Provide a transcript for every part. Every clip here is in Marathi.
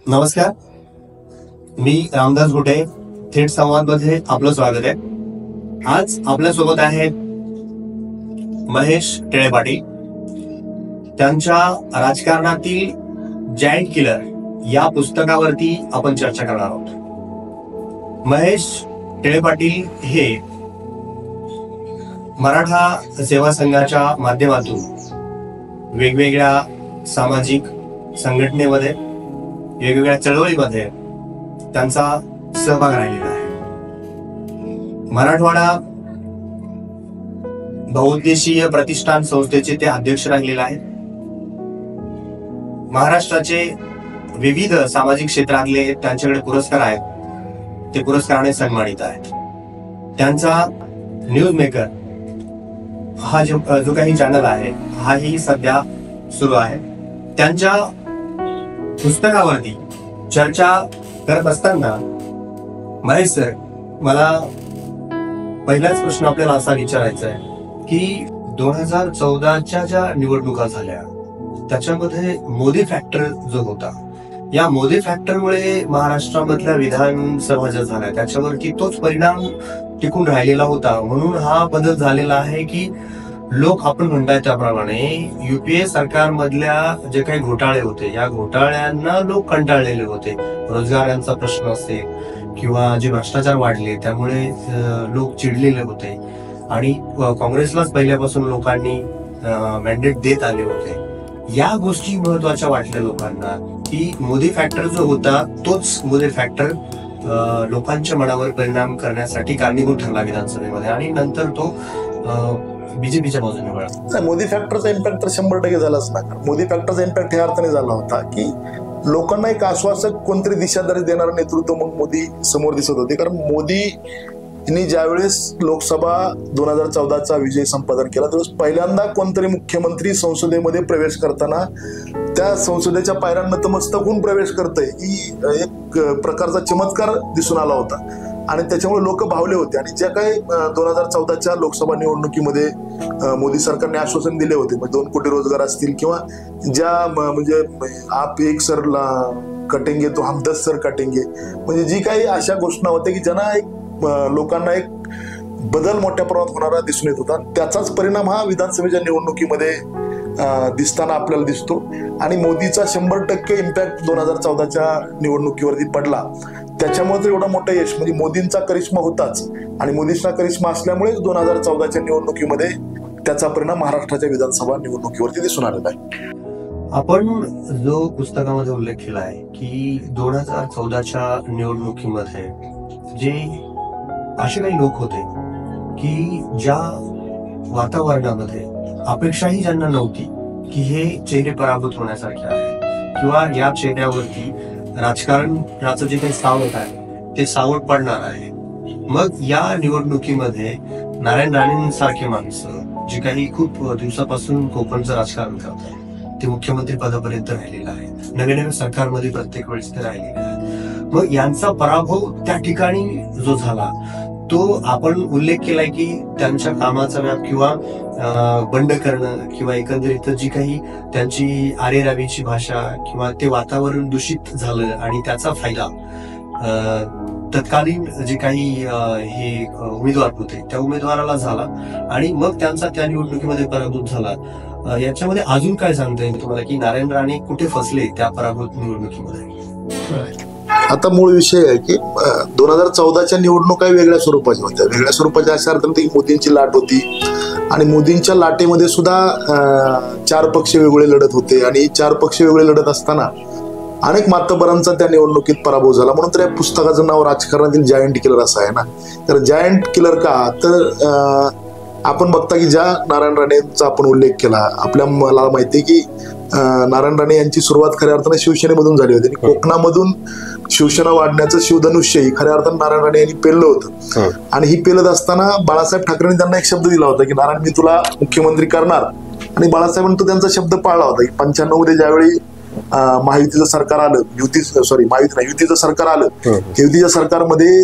नमस्कार, मी रामदास घुटे. थेट संवाद मध्ये आपलं स्वागत आहे. आज आपल्यासोबत आहेत महेश टिळे पाटील. त्यांच्या राजकारणातील जायंट किलर या पुस्तकावरती आपण चर्चा करणार आहोत. महेश टिळे पाटील हे मराठा सेवा संघाच्या माध्यमातून वेगवेगळ्या सामाजिक संघटनेमध्ये, वेगवेगळ्या चळवळीमध्ये त्यांचा सहभाग राहिलेला आहे. मराठवाडा बहुउद्देशीय प्रतिष्ठान संस्थेचे ते अध्यक्ष राहिलेले आहेत. महाराष्ट्राचे विविध सामाजिक क्षेत्रातले त्यांच्याकडे पुरस्कार आहेत, ते पुरस्काराने सन्मानित आहेत. त्यांचा न्यूज मेकर हा जो काही चॅनल आहे हाही सध्या सुरू आहे. त्यांच्या पुस्तकावरती चर्चा करत असताना महेश सर, मला पहिलाच प्रश्न आपल्याला असा विचारायचा आहे की 2014च्या ज्या निवडणुका झाल्या त्याच्यामध्ये मोदी फॅक्टर जो होता, या मोदी फॅक्टरमुळे महाराष्ट्रामधल्या विधानसभा ज्या झाल्या त्याच्यावरती तोच परिणाम टिकून राहिलेला होता. म्हणून हा बदल झालेला आहे की लोक, आपण म्हणताय त्याप्रमाणे, युपीए सरकारमधल्या जे काही घोटाळे होते या घोटाळ्यांना लोक कंटाळलेले होते. रोजगारांचा प्रश्न असेल किंवा जे भ्रष्टाचार वाढले त्यामुळे लोक चिडलेले होते आणि काँग्रेसलाच पहिल्यापासून लोकांनी मॅन्डेट देत आले होते. या गोष्टी महत्वाच्या वाटल्या लोकांना की मोदी फॅक्टर जो होता तोच मोदी फॅक्टर लोकांच्या मनावर परिणाम करण्यासाठी कारणीभूत ठरला विधानसभेमध्ये आणि नंतर तो बीजेपीच्या बाजूने वळला. मोदी फॅक्टरचा इम्पॅक्ट तर 100% झालाच ना. मोदी फॅक्टरचा इम्पॅक्ट ह्या अर्थाने झाला होता की लोकांना एक आश्वासक कोणतरी दिशादारी देणारं नेतृत्व मग मोदी समोर दिसत होते. कारण मोदींनी ज्यावेळेस लोकसभा 2014चा विजय संपादन केला त्यावेळेस पहिल्यांदा कोणतरी मुख्यमंत्री संसदेमध्ये प्रवेश करताना त्या संसदेच्या पायऱ्यांना नतमस्तक होऊन प्रवेश करतंय ही एक प्रकारचा चमत्कार दिसून आला होता आणि त्याच्यामुळे लोक भावले होते. आणि ज्या काही 2014च्या लोकसभा निवडणुकीमध्ये मोदी सरकारने आश्वासन दिले होते, म्हणजे 2 कोटी रोजगार असतील किंवा ज्या म्हणजे आप एक सर कटेंगे तो हम 10 सर काटेंगे, म्हणजे जी काही अशा घोषणा होत्या की ज्यांना एक लोकांना एक बदल मोठ्या प्रमाणात होणारा दिसून येत होता. त्याचाच परिणाम हा विधानसभेच्या निवडणुकीमध्ये दिसताना आपल्याला दिसतो. आणि मोदीचा 100% इम्पॅक्ट 2014च्या निवडणुकीवरती पडला. त्याच्यामुळे तर एवढा मोठा यश, म्हणजे मोदींचा करिश्मा होताच आणि मोदींचा करिश्मा असल्यामुळेच 2014च्या निवडणुकीमध्ये त्याचा परिणाम महाराष्ट्राच्या विधानसभा निवडणुकीवरती दिसून आलेला आहे. आपण जो पुस्तकामध्ये उल्लेख केला आहे की 2014च्या निवडणुकीमध्ये जे असे काही लोक होते की ज्या वातावरणामध्ये अपेक्षाही ज्यांना नव्हती की हे चेहरे पराभूत होण्यासारखे आहे किंवा या चेहऱ्यावरती राजकारणाचं जे काही सावट आहे ते सावट पडणार आहे. मग या निवडणुकीमध्ये नारायण राणेंसारखे माणसं जे काही खूप दिवसापासून कोकणचं राजकारण करत आहे ते मुख्यमंत्री पदापर्यंत राहिलेलं आहे, नव्या नव्या सरकारमध्ये प्रत्येक वेळेस ते राहिलेले आहे. मग यांचा पराभव त्या ठिकाणी जो झाला तो आपण उल्लेख केलाय की त्यांच्या कामाचा व्याप किंवा बंड करणं किंवा एकंदरीत जी काही त्यांची आरेरावीची भाषा किंवा ते वातावरण दूषित झालं आणि त्याचा फायदा तत्कालीन जे काही हे उमेदवार होते त्या उमेदवाराला झाला आणि मग त्यांचा त्या निवडणुकीमध्ये पराभूत झाला. याच्यामध्ये अजून काय सांगता येईल तुम्हाला की नारायण राणे कुठे फसले त्या पराभूत निवडणुकीमध्ये? आता मूळ विषय आहे की 2014च्या निवडणुका वेगळ्या स्वरूपाच्या होत्या. वेगळ्या स्वरूपाच्या अशा अर्थाने मोदींची लाट होती आणि मोदींच्या लाटेमध्ये सुद्धा 4 पक्ष वेगवेगळे लढत होते आणि 4 पक्ष वेगळे लढत असताना अनेक मातब्बरांचा त्या निवडणुकीत पराभव झाला. म्हणून तर या पुस्तकाचं नाव राजकारणातील जायंट किलर असं आहे ना. तर जायंट किलर का, तर आपण बघता की ज्या नारायण राणेंचा आपण उल्लेख केला, मला माहिती आहे की नारायण राणे यांची सुरुवात खऱ्या अर्थाने शिवसेनेमधून झाली होती. कोकणामधून शिवसेना वाढण्याचं शिवधनुष्य ही खऱ्या अर्थाने नारायण राणे यांनी पेललं होतं. आणि ही पेलत असताना बाळासाहेब ठाकरेंनी त्यांना एक शब्द दिला होता की नारायण, मी तुला मुख्यमंत्री करणार. आणि बाळासाहेबांनी तो त्यांचा शब्द पाळला होता की 95 मध्ये ज्यावेळी महायुतीचं सरकार आलं, युतीचं सरकार आलं, युतीच्या सरकारमध्ये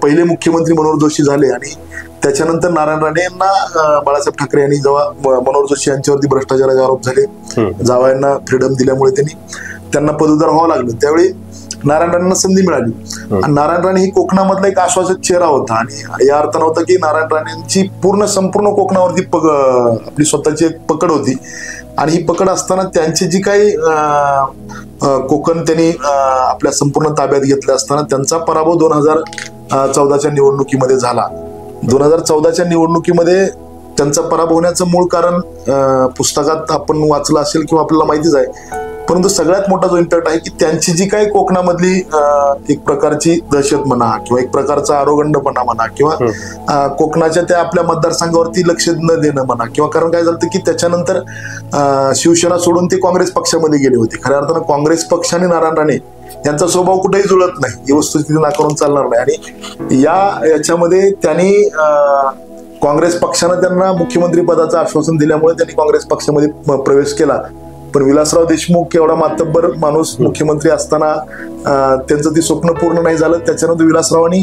पहिले मुख्यमंत्री मनोहर जोशी झाले आणि त्याच्यानंतर नारायण राणे यांना बाळासाहेब ठाकरे यांनी जेव्हा मनोहर जोशी यांच्यावरती भ्रष्टाचाराचे आरोप झाले, जावयांना फ्रीडम दिल्यामुळे त्यांनी त्यांना पदवीधर व्हावं लागलं त्यावेळी नारायण राणेंना संधी मिळाली. आणि नारायण राणे ही कोकणामधला एक आश्वासक चेहरा होता आणि या अर्थानं होता की नारायण राणेंची संपूर्ण कोकणावरती आपली स्वतःची एक पकड होती. आणि ही पकड असताना त्यांची जी काही कोकण त्यांनी आपल्या संपूर्ण ताब्यात घेतलं असताना त्यांचा पराभव 2014च्या निवडणुकीमध्ये झाला. 2014च्या निवडणुकीमध्ये त्यांचा पराभव होण्याचं मूळ कारण पुस्तकात आपण वाचलं असेल किंवा आपल्याला माहितीच आहे. परंतु सगळ्यात मोठा जो इम्पॅक्ट आहे की त्यांची जी काही कोकणामधली एक प्रकारची दहशत म्हणा किंवा एक प्रकारचा आरोगंडपणा म्हणा किंवा कोकणाच्या त्या आपल्या मतदारसंघावरती लक्ष न देणं म्हणा किंवा कारण काय झालं की त्याच्यानंतर शिवसेना सोडून ते काँग्रेस पक्षामध्ये गेले होते. खऱ्या अर्थानं काँग्रेस पक्ष आणि नारायण राणे यांचा स्वभाव कुठेही जुळत नाही ही वस्तुस्थिती नाकारून चालणार नाही. आणि याच्यामध्ये त्यांनी काँग्रेस पक्षानं त्यांना मुख्यमंत्री पदाचं आश्वासन दिल्यामुळे त्यांनी काँग्रेस पक्षामध्ये प्रवेश केला. पण विलासराव देशमुख एवढा मातब्बर माणूस मुख्यमंत्री असताना त्यांचं ते स्वप्न पूर्ण नाही झालं. त्याच्यानंतर विलासरावांनी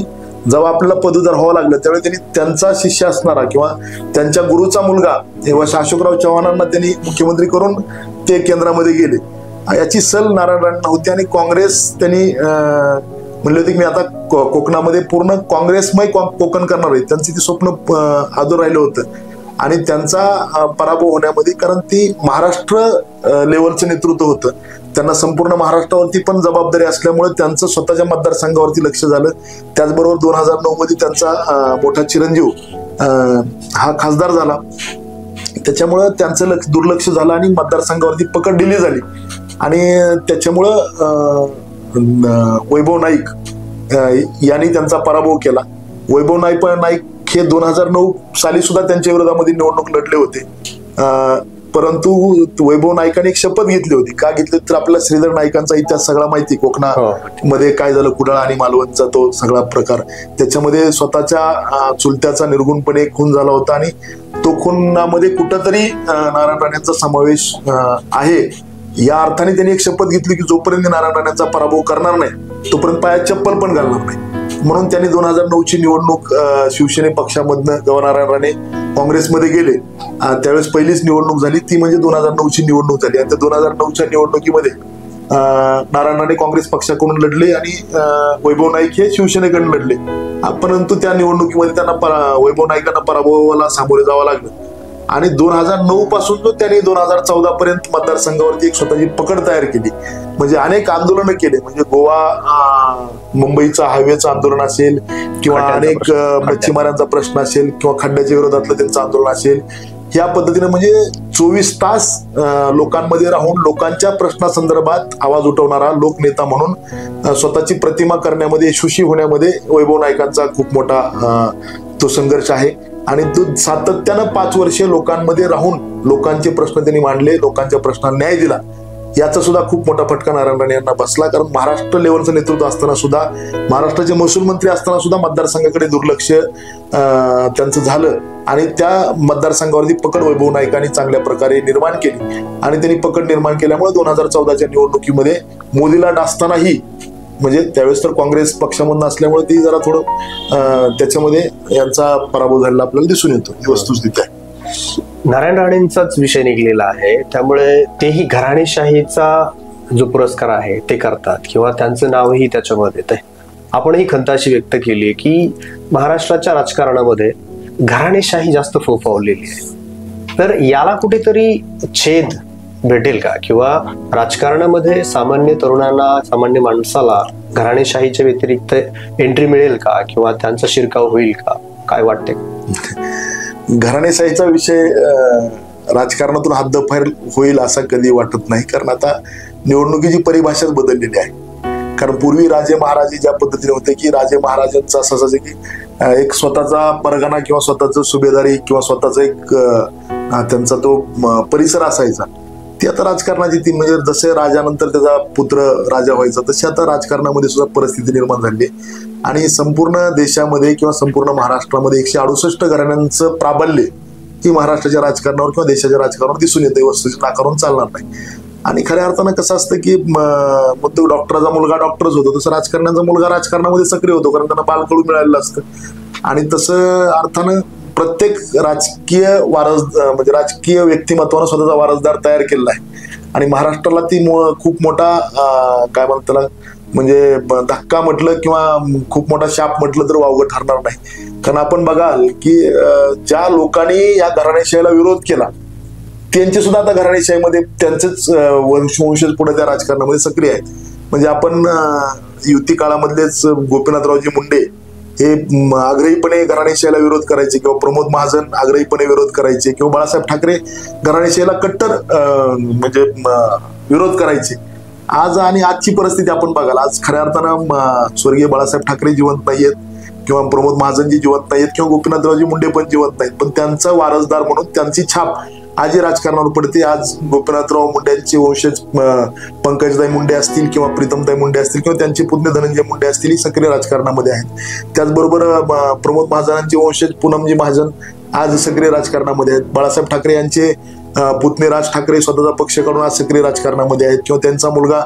जेव्हा आपल्याला पदवीधर व्हावं लागलं त्यावेळी त्यांनी त्यांचा शिष्य असणारा किंवा त्यांच्या गुरुचा मुलगा तेव्हा अशोकराव चव्हाणांना त्यांनी मुख्यमंत्री करून ते केंद्रामध्ये गेले. याची सल नारायण राणेंना होती आणि काँग्रेस त्यांनी म्हणले होते की मी आता कोकणामध्ये पूर्ण काँग्रेसमय कोकण करणार आहे. त्यांचं ते स्वप्न अधूर राहिलं होतं आणि त्यांचा पराभव होण्यामध्ये कारण ती महाराष्ट्र लेवलचं नेतृत्व होतं. त्यांना संपूर्ण महाराष्ट्रावरती पण जबाबदारी असल्यामुळे त्यांचं स्वतःच्या मतदारसंघावरती लक्ष झालं. त्याचबरोबर 2009 मध्ये त्यांचा मोठा चिरंजीव हा खासदार झाला. त्याच्यामुळं त्यांचं दुर्लक्ष झालं आणि मतदारसंघावरती पकड दिली झाली. आणि त्याच्यामुळं वैभव नाईक यांनी त्यांचा पराभव केला. वैभव नाईक हे 2009 साली सुद्धा त्यांच्या विरोधामध्ये निवडणूक लढले होते. परंतु वैभव नाईकांनी एक शपथ घेतली होती. का घेतली तर आपल्याला श्रीधर नाईकांचा इतिहास सगळा माहिती कोकणामध्ये काय झालं कुडाळ आणि मालवणचा तो सगळा प्रकार त्याच्यामध्ये स्वतःच्या चुलत्याचा निर्गुणपणे खून झाला होता आणि तो खुनामध्ये कुठंतरी नारायण राणेंचा समावेश आहे. या अर्थाने त्यांनी एक शपथ घेतली की जोपर्यंत नारायण राणेंचा पराभव करणार नाही तोपर्यंत पायात चप्पल पण घालणार नाही. म्हणून त्यांनी 2009ची निवडणूक शिवसेने पक्षामधनं जेव्हा नारायण राणे काँग्रेसमध्ये गेले त्यावेळेस पहिलीच निवडणूक झाली ती म्हणजे 2009ची निवडणूक झाली. आणि त्या 2009च्या निवडणुकीमध्ये नारायण राणे काँग्रेस पक्षाकडून लढले आणि वैभव नाईक हे शिवसेनेकडून लढले. परंतु त्या निवडणुकीमध्ये त्यांना वैभव नाईकांना पराभवाला सामोरे जावं लागलं. आणि 2009 पासून जो त्यांनी 2014 पर्यंत मतदारसंघावरती एक स्वतःची पकड तयार केली. म्हणजे अनेक आंदोलनं केले म्हणजे गोवा मुंबईचा हायवेचं आंदोलन असेल किंवा अनेक मच्छीमारांचा प्रश्न असेल किंवा खड्ड्याच्या विरोधातलं त्यांचं आंदोलन असेल. या पद्धतीने म्हणजे 24 तास लोकांमध्ये राहून लोकांच्या प्रश्नासंदर्भात आवाज उठवणारा लोकनेता म्हणून स्वतःची प्रतिमा करण्यामध्ये यशस्वी होण्यामध्ये वैभव नाईकांचा खूप मोठा तो संघर्ष आहे. आणि तो सातत्यानं 5 वर्षे लोकांमध्ये राहून लोकांचे प्रश्न त्यांनी मांडले लोकांच्या प्रश्नांना न्याय दिला. याचा सुद्धा खूप मोठा फटका नारायण राणे यांना बसला. कारण महाराष्ट्र लेवलचं नेतृत्व असताना सुद्धा महाराष्ट्राचे महसूल मंत्री असताना सुद्धा मतदारसंघाकडे दुर्लक्ष त्यांचं झालं आणि त्या मतदारसंघावरती पकड वैभव नाईकांनी चांगल्या प्रकारे निर्माण केली. आणि त्यांनी पकड निर्माण केल्यामुळे 2014च्या निवडणुकीमध्ये मोदीला डासतानाही म्हणजे त्यावेळेस तर काँग्रेस पक्षामधून असल्यामुळे ती जरा थोडं त्याच्यामध्ये यांचा पराभव झालेला आपल्याला दिसून येतो. ही वस्तुस्थिती आहे. नारायण राणेंचाच विषय निघलेला आहे त्यामुळे तेही घराणेशाहीचा जो पुरस्कार आहे ते करतात किंवा त्यांचं नावही त्याच्यामध्ये येत आहे. आपणही खंत अशी व्यक्त केली की महाराष्ट्राच्या राजकारणामध्ये घराणेशाही जास्त फोफावलेली आहे. तर याला कुठेतरी छेद भेटेल का किंवा राजकारणामध्ये सामान्य तरुणांना सामान्य माणसाला घराणेशाहीच्या व्यतिरिक्त एंट्री मिळेल का किंवा त्यांचा शिरकाव होईल का काय वाटते? घराणेशाहीचा विषय राजकारणातून हद्दपार होईल असं कधी वाटत नाही. कारण आता निवडणुकीची परिभाषाच बदललेली आहे. कारण पूर्वी राजे महाराजे ज्या पद्धतीने होते की राजे महाराजांचं असं असायचं की एक स्वतःचा परगणा किंवा स्वतःचा सुभेदारी किंवा स्वतःचा एक त्यांचा तो परिसर असायचा. ती आता राजकारणाची ती म्हणजे जसे राजानंतर त्याचा पुत्र राजा व्हायचा तशी आता राजकारणामध्ये सुद्धा परिस्थिती निर्माण झाली. आणि संपूर्ण देशामध्ये किंवा संपूर्ण महाराष्ट्रामध्ये 168 घराण्यांचं प्राबल्य ही महाराष्ट्राच्या राजकारणावर किंवा देशाच्या राजकारणावर दिसून येते. वस्तूची नाकारून चालणार नाही. आणि खऱ्या अर्थानं कसं असतं की डॉक्टरचा मुलगा डॉक्टरच होतो तसं राजकारणाचा मुलगा राजकारणामध्ये सक्रिय होतो कारण त्यांना बालकडू मिळालेलं असतं. आणि तसं अर्थानं प्रत्येक राजकीय म्हणजे राजकीय व्यक्तिमत्वानं स्वतःचा वारसदार तयार केलेला आहे. आणि महाराष्ट्राला ती खूप मोठा काय म्हणतात त्याला म्हणजे धक्का म्हटलं किंवा खूप मोठा शाप म्हटलं तर वावगं ठरणार नाही. कारण आपण बघाल की ज्या लोकांनी या घराणेशाहीला विरोध केला त्यांचे सुद्धा आता घराणेशाहीमध्ये त्यांचेच वंशज पुढे त्या राजकारणामध्ये सक्रिय आहेत. म्हणजे आपण युती काळामधलेच गोपीनाथरावजी मुंडे हे आग्रहीपणे घराणेशाहीला विरोध करायचे किंवा प्रमोद महाजन आग्रहीपणे विरोध करायचे किंवा बाळासाहेब ठाकरे घराणेशाहीला कट्टर म्हणजे विरोध करायचे. आज आणि आजची परिस्थिती आपण बघाल, आज खऱ्या अर्थानं स्वर्गीय बाळासाहेब ठाकरे जिवंत नाहीयेत किंवा प्रमोद महाजनजी जिवंत नाहीयेत किंवा गोपीनाथरावजी मुंडे पण जिवंत नाहीत, पण त्यांचा वारसदार म्हणून त्यांची छाप आजही राजकारणावर पडते. आज गोपीनाथराव मुंडेंचे वंशज पंकजताई मुंडे असतील किंवा प्रीतमताई मुंडे असतील किंवा त्यांचे पुतणे धनंजय मुंडे असतील ही सक्रिय राजकारणामध्ये आहेत. त्याचबरोबर प्रमोद महाजनांचे वंशज पूनमजी महाजन आज सक्रिय राजकारणामध्ये आहेत. बाळासाहेब ठाकरे यांचे पुतणे राज ठाकरे स्वतःचा पक्ष काढून आज सक्रिय राजकारणामध्ये आहेत किंवा त्यांचा मुलगा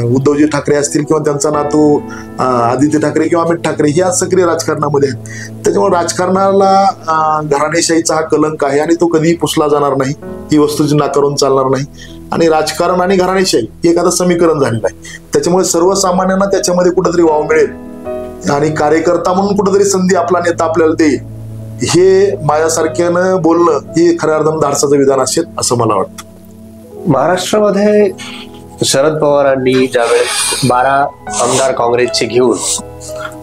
उद्धवजी ठाकरे असतील किंवा त्यांचा नातू आदित्य ठाकरे किंवा अमित ठाकरे हे आज सक्रिय राजकारणामध्ये आहेत. त्याच्यामुळे राजकारणाला घराणेशाहीचा हा कलंक आहे आणि तो कधीही पुसला जाणार नाही, ही वस्तूची नाकारून चालणार नाही. आणि राजकारण आणि घराणेशाही एक आता समीकरण झालेलं आहे. त्याच्यामुळे सर्वसामान्यांना त्याच्यामध्ये कुठेतरी वाव मिळेल आणि कार्यकर्ता म्हणून कुठेतरी संधी आपला नेता आपल्याला देईल, हे माझ्यासारख्यानं बोलणं हे खऱ्या अर्थानं धाडसाचं विधान असेल असं मला वाटतं. महाराष्ट्रामध्ये शरद पवारांनी ज्यावेळेस 12 आमदार काँग्रेसचे घेऊन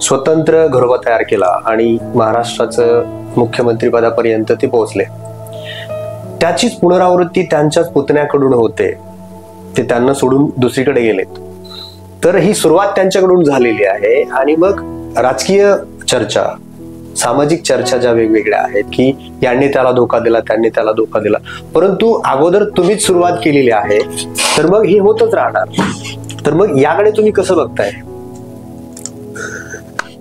स्वतंत्र घरोबा तयार केला आणि महाराष्ट्राचं मुख्यमंत्री पदापर्यंत ते पोहोचले, त्याचीच पुनरावृत्ती त्यांच्याच पुतण्याकडून होते. ते त्यांना सोडून दुसरीकडे गेलेत. तर ही सुरुवात त्यांच्याकडून झालेली आहे आणि मग राजकीय चर्चा, सामाजिक चर्चा ज्या वेगवेगळ्या आहेत की यांनी त्याला धोका दिला, त्यांनी त्याला धोका दिला, परंतु अगोदर तुम्हीच सुरुवात केलेली आहे, तर मग हे होतच राहणार. तर मग याकडे तुम्ही कसं बघताय?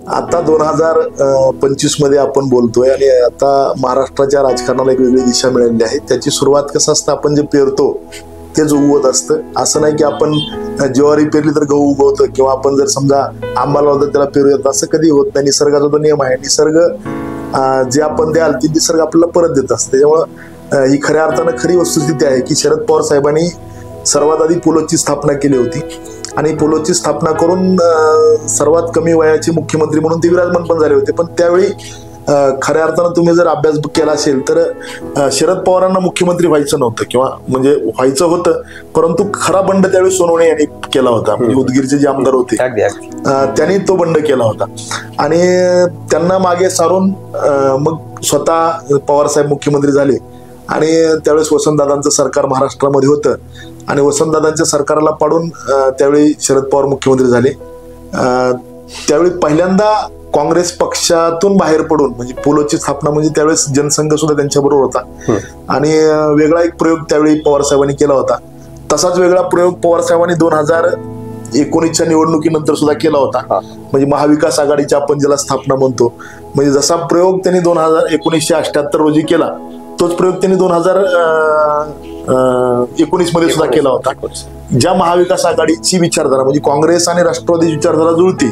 आता 2025 मध्ये आपण बोलतोय आणि आता महाराष्ट्राच्या राजकारणाला एक वेगळी दिशा मिळालेली आहे. त्याची सुरुवात कसं असतं, आपण जे पेरतो तेच उगवत असतं. असं नाही की आपण ज्वारी पेरली तर गहू उगवतं किंवा आपण जर समजा आंबा लावला तर त्याला पेरूयात, असं कधी होत नाही. निसर्गाचा तो नियम आहे. निसर्ग जे आपण द्याल ते निसर्ग आपल्याला परत देत असतं. त्याच्यामुळं ही खऱ्या अर्थानं खरी वस्तुस्थिती आहे की शरद पवार साहेबांनी सर्वात आधी पोलोची स्थापना केली होती आणि पोलोची स्थापना करून सर्वात कमी वयाचे मुख्यमंत्री म्हणून ते विराजमान पण झाले होते. पण त्यावेळी खऱ्या अर्थानं तुम्ही जर अभ्यास केला असेल तर शरद पवारांना मुख्यमंत्री व्हायचं नव्हतं किंवा म्हणजे व्हायचं होतं, परंतु खरा बंड त्यावेळी सोनवणे यांनी केला होता. म्हणजे उदगीरचे जे आमदार होते त्यांनी तो बंड केला होता आणि त्यांना मागे सारून मग स्वतः पवारसाहेब मुख्यमंत्री झाले आणि त्यावेळेस वसंतदादांचं सरकार महाराष्ट्रामध्ये होतं आणि वसंतदादांच्या सरकारला पाडून त्यावेळी शरद पवार मुख्यमंत्री झाले. त्यावेळी पहिल्यांदा काँग्रेस पक्षातून बाहेर पडून म्हणजे पोलोची स्थापना म्हणजे त्यावेळेस जनसंघ सुद्धा त्यांच्याबरोबर होता आणि वेगळा एक प्रयोग त्यावेळी पवार साहेबांनी केला होता. तसाच वेगळा प्रयोग पवार साहेबांनी 2019च्या निवडणुकीनंतर सुद्धा केला होता. म्हणजे महाविकास आघाडीची आपण ज्याला स्थापना म्हणतो, म्हणजे जसा प्रयोग त्यांनी 1978 रोजी केला तोच प्रयोग त्यांनी 2019 मध्ये सुद्धा केला होता. ज्या महाविकास आघाडीची विचारधारा म्हणजे काँग्रेस आणि राष्ट्रवादीची विचारधारा जुळते,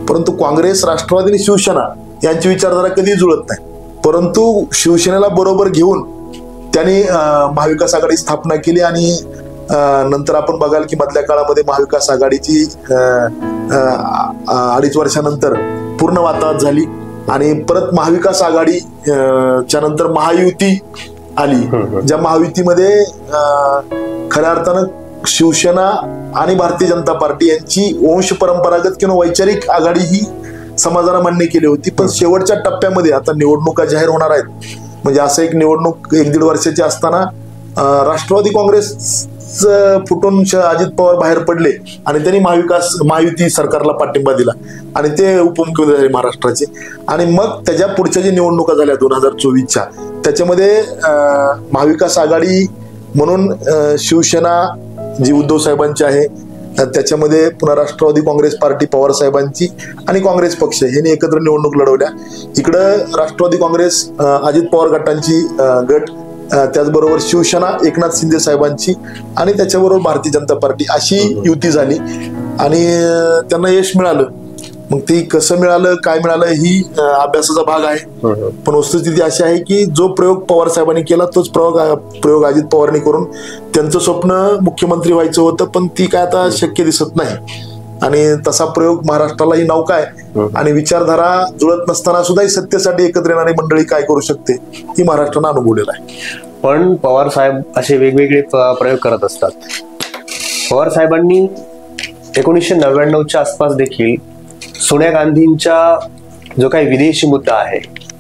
परंतु काँग्रेस, राष्ट्रवादी आणि शिवसेना यांची विचारधारा कधी जुळत नाही. परंतु शिवसेनेला बरोबर घेऊन त्यांनी महाविकास आघाडी स्थापना केली आणि नंतर आपण बघाल की मधल्या काळामध्ये महाविकास आघाडीची 2.5 वर्षानंतर पूर्ण वाताहत झाली आणि परत महाविकास आघाडीच्या नंतर महायुती आली. ज्या महायुतीमध्ये खऱ्या अर्थानं शिवसेना आणि भारतीय जनता पार्टी यांची वंश परंपरागत किंवा वैचारिक आघाडी ही समाजाला मान्य केली होती. पण शेवटच्या टप्प्यामध्ये आता निवडणुका जाहीर होणार आहेत, म्हणजे असं एक निवडणूक 1-1.5 वर्षाची असताना राष्ट्रवादी काँग्रेस फुटून अजित पवार बाहेर पडले आणि त्यांनी महायुती सरकारला पाठिंबा दिला आणि ते उपमुख्यमंत्री झाले महाराष्ट्राचे. आणि मग त्याच्या पुढच्या ज्या निवडणुका झाल्या 2024च्या त्याच्यामध्ये महाविकास आघाडी म्हणून शिवसेना जी उद्धव साहेबांची आहे, त्याच्यामध्ये पुन्हा राष्ट्रवादी काँग्रेस पार्टी पवार साहेबांची आणि काँग्रेस पक्ष यांनी एकत्र निवडणूक लढवल्या. इकडं राष्ट्रवादी काँग्रेस अजित पवार गटांची गट, त्याचबरोबर शिवसेना एकनाथ शिंदे साहेबांची आणि त्याच्याबरोबर भारतीय जनता पार्टी अशी युती झाली आणि त्यांना यश मिळालं. मग ती कसं मिळालं, काय मिळालं ही अभ्यासाचा भाग आहे. पण वस्तुस्थिती अशी आहे की जो प्रयोग पवार साहेबांनी केला तोच प्रयोग अजित पवारांनी करून त्यांचं स्वप्न मुख्यमंत्री व्हायचं होतं, पण ती काय आता शक्य दिसत नाही. आणि तसा प्रयोग महाराष्ट्रालाही नौका आहे. आणि विचारधारा जुळत नसताना सुद्धा सत्तेसाठी एकत्र येणारी मंडळी काय करू शकते ही महाराष्ट्रानं अनुभवलेलं आहे. पण पवार साहेब असे वेगवेगळे प्रयोग करत असतात. पवार साहेबांनी 1999च्या आसपास देखील सोनिया गांधींचा जो काही विदेशी मुद्दा आहे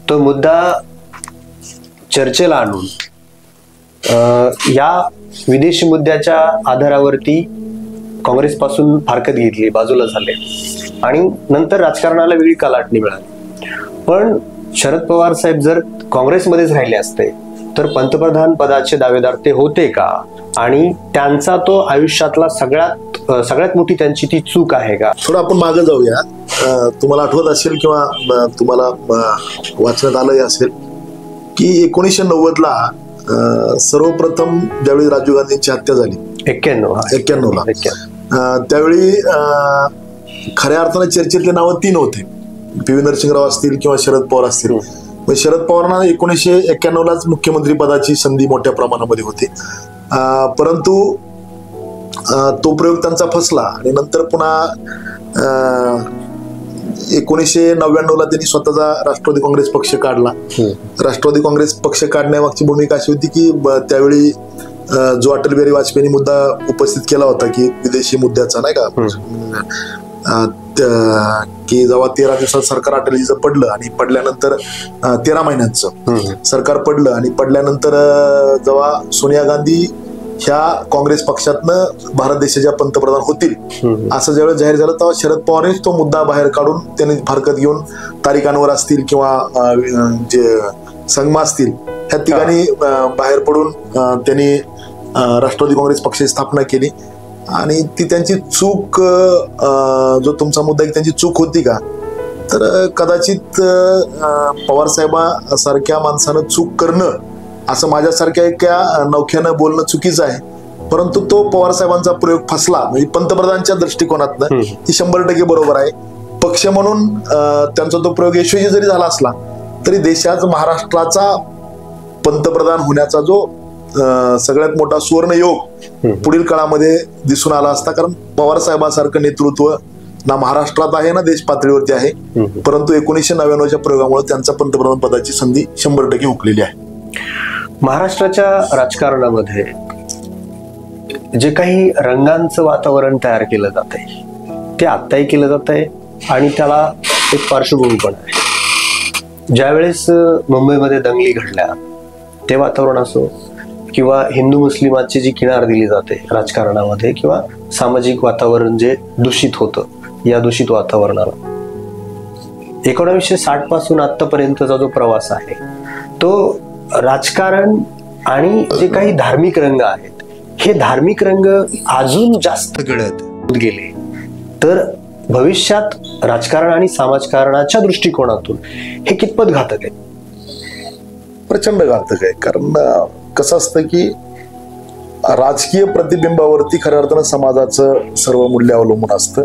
तो मुद्दा चर्चेला आणून या विदेशी मुद्द्याच्या आधारावरती काँग्रेसपासून फारकत घेतली, बाजूला झाले आणि नंतर राजकारणाला वेगळी कलाटणी मिळाली. पण शरद पवार साहेब जर काँग्रेसमध्येच राहिले असते तर पंतप्रधान पदाचे दावेदार ते होते का? आणि त्यांचा तो आयुष्यातला सगळ्यात मोठी त्यांची ती चूक आहे का? थोडं आपण मागे जाऊया. तुम्हाला आठवत असेल किंवा तुम्हाला वाचण्यात आलंही असेल की 1990ला सर्वप्रथम ज्यावेळी राजीव गांधींची हत्या झाली 91ला, त्यावेळी खऱ्या अर्थाने चर्चेतले नावं 3 होते. पी.व्ही. नरसिंहराव असतील किंवा शरद पवार असतील. शरद पवारांना 1991लाच मुख्यमंत्री पदाची संधी मोठ्या प्रमाणामध्ये होती, परंतु तो प्रयोग त्यांचा फसला. आणि नंतर पुन्हा 1999ला त्यांनी स्वतःचा राष्ट्रवादी काँग्रेस पक्ष काढला. राष्ट्रवादी काँग्रेस पक्ष काढण्यामागची भूमिका अशी होती की त्यावेळी जो अटल बिहारी वाजपेयींनी मुद्दा उपस्थित केला होता की विदेशी मुद्द्याचा, नाही का, की जेव्हा 13 दिवसात सरकार अटलजीचं पडलं आणि पडल्यानंतर 13 महिन्यांचं सरकार पडलं आणि पडल्यानंतर जेव्हा सोनिया गांधी ह्या काँग्रेस पक्षातनं भारत देशाच्या पंतप्रधान होतील असं ज्यावेळेस जाहीर झालं तेव्हा शरद पवारनेच तो मुद्दा बाहेर काढून त्यांनी फारकत घेऊन तारिक अनवर असतील किंवा जे संगमा असतील ह्या ठिकाणी बाहेर पडून त्यांनी राष्ट्रवादी काँग्रेस पक्षाची स्थापना केली. आणि ती त्यांची चूक, जो तुमचा मुद्दा आहे त्यांची चूक होती का, तर कदाचित पवार साहेबांसारख्या माणसानं चूक करणं असं माझ्यासारख्या एका नौख्यानं बोलणं चुकीचं आहे. परंतु तो पवार साहेबांचा प्रयोग फसला म्हणजे पंतप्रधानांच्या दृष्टिकोनातनं ती 100% बरोबर आहे. पक्ष म्हणून त्यांचा तो प्रयोग यशस्वी जरी झाला असला तरी देशात महाराष्ट्राचा पंतप्रधान होण्याचा जो सगळ्यात मोठा सुवर्ण योग पुढील काळामध्ये दिसून आला असता. कारण पवार साहेबांसारखं नेतृत्व ना महाराष्ट्रात आहे ना देश पातळीवरती आहे. परंतु 1999च्या प्रयोगामुळे त्यांचा पंतप्रधान पदाची संधी 100% हुकलेली आहे. महाराष्ट्राच्या राजकारणामध्ये जे काही रंगांचं वातावरण तयार केलं जात आहे ते आत्ताही केलं जात आहे आणि त्याला एक पार्श्वभूमी पण आहे. ज्यावेळेस मुंबईमध्ये दंगली घडल्या ते वातावरण असो किंवा हिंदू मुस्लिमांची जी किनार दिली जाते राजकारणामध्ये किंवा सामाजिक वातावरण जे दूषित होतं, या दूषित वातावरणाला 1960 पासून आतापर्यंतचा जो प्रवास आहे तो राजकारण आणि जे काही धार्मिक रंग आहेत हे धार्मिक रंग अजून जास्त गळत गेले तर भविष्यात राजकारण आणि समाजकारणाच्या दृष्टिकोनातून हे कितपत घातक आहे? प्रचंड घातक आहे. कारण कसं असतं की राजकीय प्रतिबिंबावरती खऱ्या अर्थानं समाजाचं सर्व मूल्य अवलंबून असतं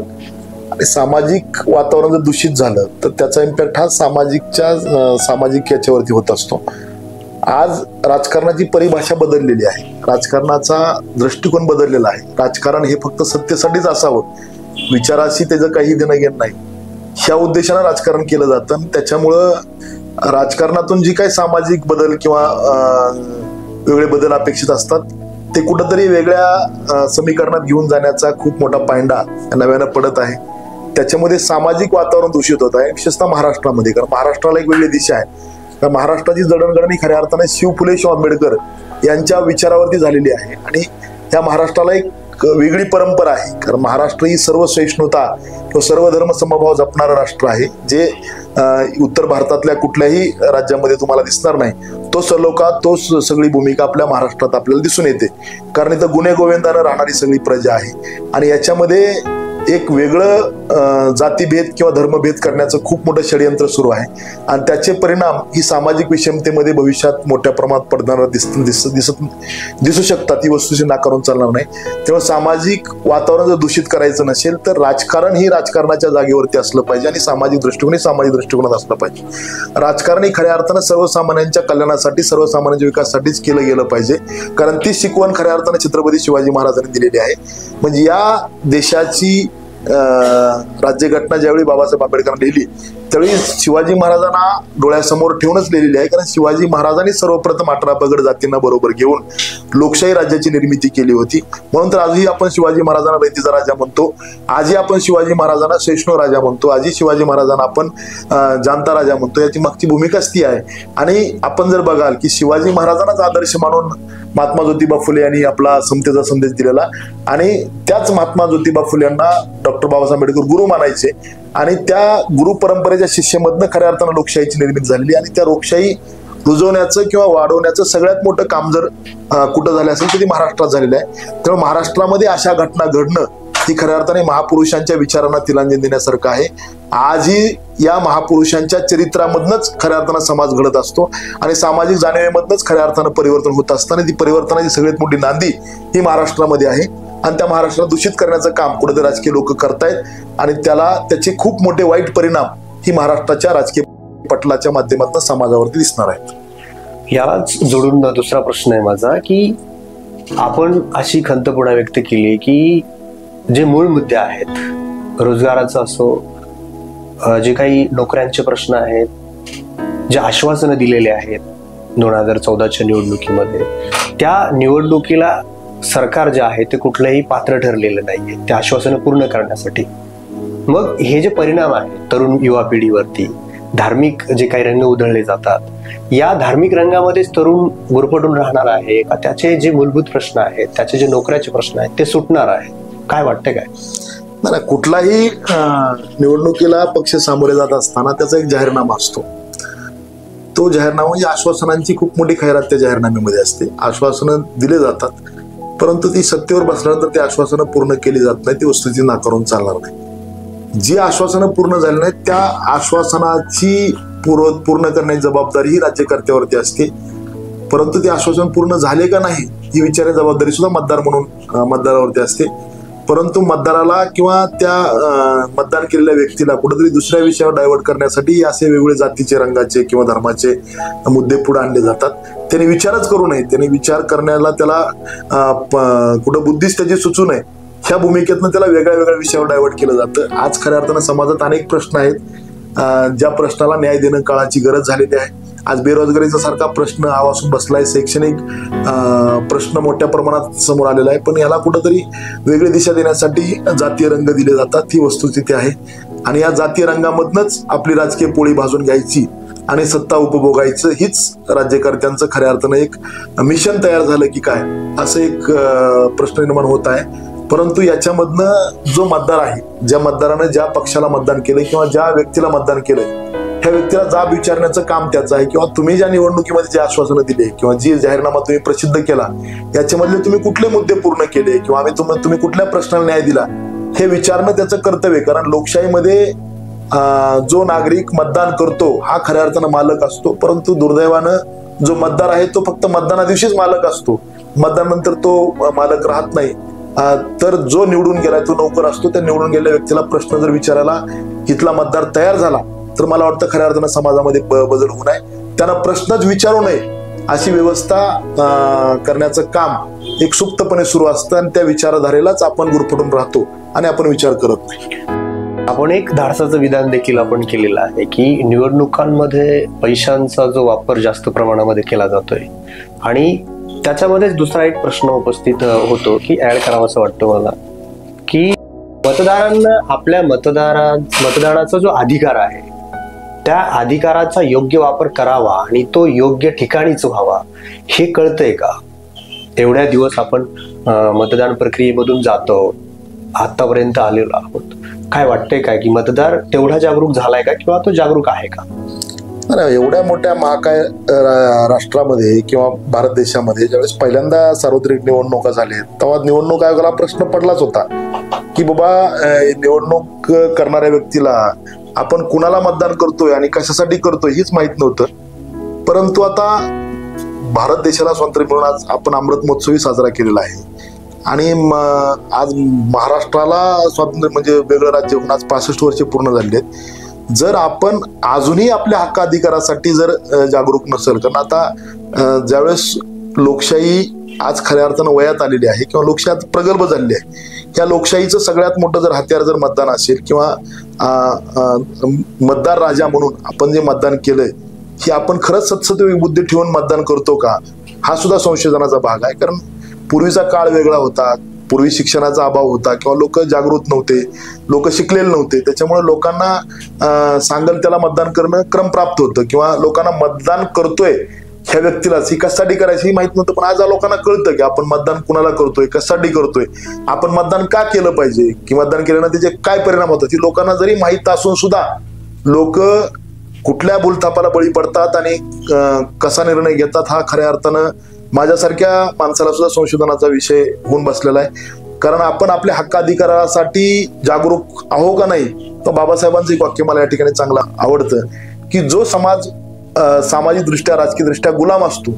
आणि सामाजिक वातावरण जर दूषित झालं तर त्याचा इम्पॅक्ट हा सामाजिक याच्यावरती होत असतो. आज राजकारणाची परिभाषा बदललेली आहे, राजकारणाचा दृष्टिकोन बदललेला आहे. राजकारण हे फक्त सत्तेसाठीच असावं, विचाराशी त्याचं काही देणं घेणं नाही, ह्या उद्देशानं राजकारण केलं जातं. आणि त्याच्यामुळं राजकारणातून जी काही सामाजिक बदल किंवा वेगळे बदल अपेक्षित असतात ते कुठंतरी वेगळ्या समीकरणात घेऊन जाण्याचा खूप मोठा पायंडा नव्यानं पडत आहे. त्याच्यामध्ये सामाजिक वातावरण दूषित होत आहे, विशेषतः महाराष्ट्रामध्ये. कारण महाराष्ट्राला एक वेगळी दिशा आहे. तर महाराष्ट्राची जडणघडण खऱ्या अर्थाने शिव फुले आंबेडकर यांच्या विचारावरती झालेली आहे आणि त्या महाराष्ट्राला एक वेगळी परंपरा आहे. कारण महाराष्ट्र ही सर्व सहिष्णुता किंवा सर्व धर्म समभाव जपणारं राष्ट्र आहे, जे उत्तर भारतातल्या कुठल्याही राज्यामध्ये तुम्हाला दिसणार नाही. तो सलोखा, तो सगळी भूमिका आपल्या महाराष्ट्रात आपल्याला दिसून येते. कारण इथं गुन्हे गोविंदानं राहणारी सगळी प्रजा आहे आणि याच्यामध्ये एक वेगळं जातीभेद किंवा धर्मभेद करण्याचं खूप मोठं षडयंत्र सुरू आहे आणि त्याचे परिणाम ही सामाजिक विषमतेमध्ये भविष्यात मोठ्या प्रमाणात पडणारा दिसू शकतात. ही वस्तूची नाकारून चालणार नाही. तेव्हा सामाजिक वातावरण जर दूषित करायचं नसेल तर राजकारण ही राजकारणाच्या जागेवरती असलं पाहिजे आणि सामाजिक दृष्टिकोनात असलं पाहिजे. राजकारण ही खऱ्या अर्थानं सर्वसामान्यांच्या कल्याणासाठी, सर्वसामान्यांच्या विकासासाठीच केलं गेलं पाहिजे, कारण ती शिकवण खऱ्या अर्थानं छत्रपती शिवाजी महाराजांनी दिलेली आहे. म्हणजे या देशाची राज्यघटना ज्यावेळी बाबासाहेब आंबेडकरांनी लिहिली त्यावेळी शिवाजी महाराजांना डोळ्यासमोर ठेवूनच लिहिलेली आहे, कारण शिवाजी महाराजांनी सर्वप्रथम 18 पगड जातींना बरोबर घेऊन लोकशाही राज्याची निर्मिती केली होती. म्हणून तर आजही आपण शिवाजी महाराजांना रयतेचा राजा म्हणतो, आजही आपण शिवाजी महाराजांना सहिष्णू राजा म्हणतो, आजही शिवाजी महाराजांना आपण जाणता राजा म्हणतो. याची मागची भूमिकाच ती आहे. आणि आपण जर बघाल की शिवाजी महाराजांनाच आदर्श मानून महात्मा ज्योतिबा फुले यांनी आपला समतेचा संदेश दिलेला आणि त्याच महात्मा ज्योतिबा फुले यांना डॉक्टर बाबासाहेब आंबेडकर गुरु मानायचे आणि त्या गुरु परंपरेच्या शिष्यमधनं खऱ्या अर्थानं लोकशाहीची निर्मिती झालेली आणि त्या लोकशाही रुजवण्याचं किंवा वाढवण्याचं सगळ्यात मोठं काम जर कुठं झालं असेल तर ते महाराष्ट्रात झालेलं आहे. त्यामुळे महाराष्ट्रामध्ये अशा घटना घडणं ही खऱ्या अर्थाने महापुरुषांच्या विचारांना तिलांजली देण्यासारखं आहे. आजही या महापुरुषांच्या चरित्रामधनच खऱ्या अर्थानं समाज घडत असतो आणि सामाजिक जाणीवेमधनच खऱ्या अर्थानं परिवर्तन होत असताना ती परिवर्तनाची सगळ्यात मोठी नांदी ही महाराष्ट्रामध्ये आहे आणि त्या महाराष्ट्राला दूषित करण्याचं काम कुठेतरी राजकीय लोक करतायत आणि त्याचे खूप मोठे वाईट परिणाम ही महाराष्ट्राच्या राजकीय पटलाच्या माध्यमातून समाजावरती दिसणार आहेत. यालाच जोडून दुसरा प्रश्न आहे माझा की आपण अशी खंत पुन्हा व्यक्त केली की जे मूळ मुद्दे आहेत, रोजगाराचा असो, जे काही नोकऱ्यांचे प्रश्न आहेत, जे आश्वासनं दिलेले आहेत 2014च्या निवडणुकीमध्ये, त्या निवडणुकीला सरकार जे आहे ते कुठलंही पात्र ठरलेलं नाहीये त्या आश्वासनं पूर्ण करण्यासाठी. मग हे जे परिणाम आहेत तरुण युवा पिढीवरती, धार्मिक जे काही रंग उधळले जातात, या धार्मिक रंगामध्येच तरुण गुरफटून राहणार आहे का त्याचे जे मूलभूत प्रश्न आहेत, त्याचे जे नोकऱ्याचे प्रश्न आहेत ते सुटणार आहे? काय वाटतं काय? नाही, कुठलाही निवडणुकीला पक्ष सामोरे जात असताना त्याचा एक जाहीरनामा असतो. तो जाहीरनामा म्हणजे आश्वासनांची खूप मोठी खैरात त्या जाहीरनाम्यामध्ये असते. आश्वासनं दिले जातात परंतु ती सत्तेवर बसल्यानंतर ती आश्वासनं पूर्ण केली जात नाही. ती वस्तुस्थिती नाकारून चालणार नाही. जी आश्वासनं पूर्ण झाली नाहीत त्या आश्वासनाची पूर्ण करण्याची जबाबदारी ही राज्यकर्त्यावरती असते. परंतु ते आश्वासन पूर्ण झाले का नाही ही विचारण्याची जबाबदारी सुद्धा मतदारावरती असते. परंतु मतदाराला किंवा त्या मतदान केलेल्या व्यक्तीला कुठेतरी दुसऱ्या विषयावर डायव्हर्ट करण्यासाठी असे वेगवेगळे जातीचे, रंगाचे किंवा धर्माचे मुद्दे पुढे आणले जातात. त्याने विचारच करू नये, त्याने विचार करण्याला त्याला कुठं बुद्धीच त्याची सुचू नये ह्या भूमिकेतनं त्याला वेगळ्या वेगळ्या विषयावर डायव्हर्ट केलं जातं. आज खऱ्या अर्थानं समाजात अनेक प्रश्न आहेत ज्या प्रश्नाला न्याय देणं काळाची गरज झालेली आहे. आज बेरोजगारीचा सारखा प्रश्न आवासून बसलाय, शैक्षणिक प्रश्न मोठ्या प्रमाणात समोर आलेला आहे. पण याला कुठंतरी वेगळी दिशा देण्यासाठी जातीय रंग दिले जातात, ही वस्तुस्थिती आहे. आणि या जातीय रंगामधनच आपली राजकीय पोळी भाजून घ्यायची आणि सत्ता उपभोगायचं हीच राज्यकर्त्यांचं खऱ्या अर्थानं एक मिशन तयार झालं की काय असं एक प्रश्न निर्माण होत आहे. परंतु याच्यामधनं जो मतदार आहे, ज्या मतदारानं ज्या पक्षाला मतदान केलं किंवा ज्या व्यक्तीला मतदान केलं ह्या व्यक्तीला जाब विचारण्याचं काम त्याचं आहे. किंवा तुम्ही ज्या निवडणुकीमध्ये जे आश्वासनं दिले किंवा जी जाहीरनामा तुम्ही प्रसिद्ध केला याच्यामधले तुम्ही कुठले मुद्दे पूर्ण केले किंवा तुम्ही कुठल्या प्रश्नाला न्याय दिला हे विचारणं त्याचं कर्तव्य. कारण लोकशाहीमध्ये जो नागरिक मतदान करतो हा खऱ्या अर्थानं मालक असतो. परंतु दुर्दैवानं जो मतदार आहे तो फक्त मतदाना दिवशीच मालक असतो, मतदानानंतर तो मालक राहत नाही. तर जो निवडून गेलाय तो नोकर असतो. त्या निवडून गेलेल्या व्यक्तीला प्रश्न जर विचारायला इथला मतदार तयार झाला तर मला वाटतं खऱ्या अर्थानं समाजामध्ये बदल होऊ नये, त्यांना प्रश्नच विचारू नये अशी व्यवस्था करण्याचं काम एक सुप्तपणे सुरू असतं आणि त्या विचारधारेलाच आपण गुरफटून राहतो आणि आपण विचार करत नाही. आपण एक धाडसाचं विधान देखील आपण केलेलं आहे की निवडणुकांमध्ये पैशांचा जो वापर जास्त प्रमाणामध्ये केला जातोय आणि त्याच्यामध्येच दुसरा एक प्रश्न उपस्थित होतो की ऍड करावा असं वाटतं मला की मतदारांना आपल्या मतदानाचा जो अधिकार आहे त्या अधिकाराचा योग्य वापर करावा आणि तो योग्य ठिकाणीच व्हावा हे कळतंय का? एवढ्या दिवस आपण मतदान प्रक्रियेमधून जातो, आतापर्यंत आलेलो आहोत, काय वाटतंय काय की मतदार तेवढा जागरूक झालाय का किंवा तो जागरूक आहे का? नाही, एवढ्या मोठ्या महाकाय राष्ट्रामध्ये किंवा भारत देशामध्ये ज्यावेळेस पहिल्यांदा सार्वत्रिक निवडणुका झाल्या तेव्हा निवडणूक आयोगाला प्रश्न पडलाच होता की बाबा निवडणूक करणाऱ्या व्यक्तीला आपण कुणाला मतदान करतोय आणि कशासाठी करतोय हेच माहित नव्हतं. परंतु आता भारत देशाला स्वातंत्र्य मिळून आज आपण अमृत महोत्सवी साजरा केलेला आहे आणि आज महाराष्ट्राला स्वातंत्र्य म्हणजे वेगळं राज्य होऊन आज 65 वर्षे पूर्ण झाली आहेत. जर आपण अजूनही आपल्या हक्क अधिकारासाठी जर जागरूक नसेल, कारण आता ज्यावेळेस लोकशाही आज खऱ्या अर्थानं वयात आलेली आहे किंवा लोकशाही आज प्रगल्भ झालेली आहे, या लोकशाहीचं सगळ्यात मोठं जर हत्यार जर मतदान असेल किंवा मतदार राजा म्हणून आपण जे मतदान केलंय हे आपण खरंच सत्सत्व बुद्धी ठेवून मतदान करतो का, हा सुद्धा संशोधनाचा भाग आहे. कारण पूर्वीचा काळ वेगळा होता, पूर्वी शिक्षणाचा अभाव होता किंवा लोक जागृत नव्हते, लोक शिकलेले नव्हते, त्याच्यामुळे लोकांना सांगल त्याला मतदान करणं क्रमप्राप्त होतं किंवा लोकांना मतदान करतोय ह्या व्यक्तीलाच ही कशासाठी करायची ही माहित नव्हतं. पण आज लोकांना कळतं की आपण मतदान कुणाला करतोय, कशासाठी करतोय, आपण मतदान का केलं पाहिजे की मतदान केल्यानं त्याचे काय परिणाम होतात ही लोकांना जरी माहित असून सुद्धा लोक कुठल्या भूलथापाला बळी पडतात आणि कसा निर्णय घेतात हा खऱ्या अर्थानं माझ्यासारख्या माणसाला सुद्धा संशोधनाचा विषय होऊन बसलेला आहे. कारण आपण आपल्या हक्क अधिकारासाठी जागरूक आहो का नाही, तर बाबासाहेबांचं एक वाक्य मला या ठिकाणी चांगलं आवडतं की जो समाज सामाजिक दृष्ट्या राजकीय दृष्ट्या गुलाम असतो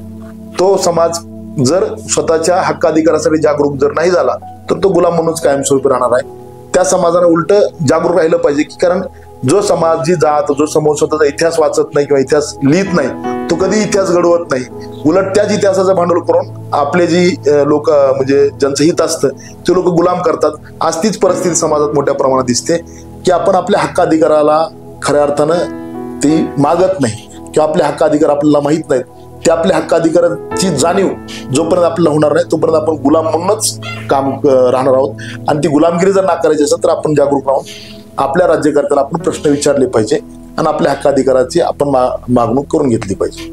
तो समाज जर स्वतःच्या हक्क अधिकारासाठी जागरूक जर नाही झाला तर तो गुलाम म्हणूनच कायमस्वरूपी राहणार आहे. त्या समाजानं उलट जागरूक राहिलं पाहिजे की कारण जो समाज जी जात जो समोर स्वतःचा इतिहास वाचत नाही किंवा इतिहास लिहित नाही तो कधी इतिहास घडवत नाही, उलट त्याच इतिहासाचं भांडवल करून आपले जी लोक म्हणजे ज्यांचं हित असतं ते लोक गुलाम करतात. आज तीच परिस्थिती समाजात मोठ्या प्रमाणात दिसते की आपण आपल्या हक्क अधिकाराला खऱ्या अर्थानं ती मागत नाही किंवा आपले हक्क अधिकार आपल्याला माहित नाहीत. ते आपल्या हक्क अधिकाराची जाणीव जोपर्यंत आपल्याला होणार नाही तोपर्यंत आपण गुलाम म्हणूनच काम राहणार आहोत. आणि ती गुलामगिरी जर नाकारायची असेल तर आपण जागरूक राहून आपल्या राज्यकर्त्याला आपण प्रश्न विचारले पाहिजे आणि आपल्या हक्क अधिकाराची आपण मागणूक करून घेतली पाहिजे.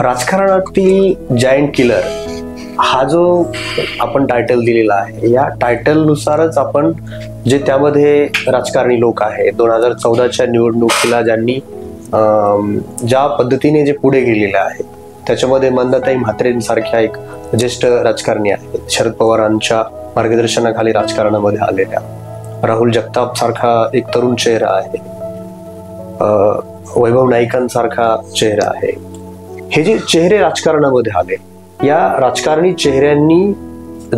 राजकारणातील जायंट किलर हा जो आपण टायटल दिलेला आहे या टायटल नुसारच आपण जे त्यामध्ये राजकारणी लोक आहेत 2014च्या निवडणुकीला ज्यांनी ज्या पद्धतीने जे पुढे गेलेले आहेत त्याच्यामध्ये मंदाताई म्हात्रेंसारख्या एक ज्येष्ठ राजकारणी आहेत, शरद पवारांच्या मार्गदर्शनाखाली राजकारणामध्ये आलेल्या, राहुल जगताप सारखा एक तरुण चेहरा आहे, वैभव नाईकांसारखा चेहरा आहे. हे जे चेहरे राजकारणामध्ये आले या राजकारणी चेहऱ्यांनी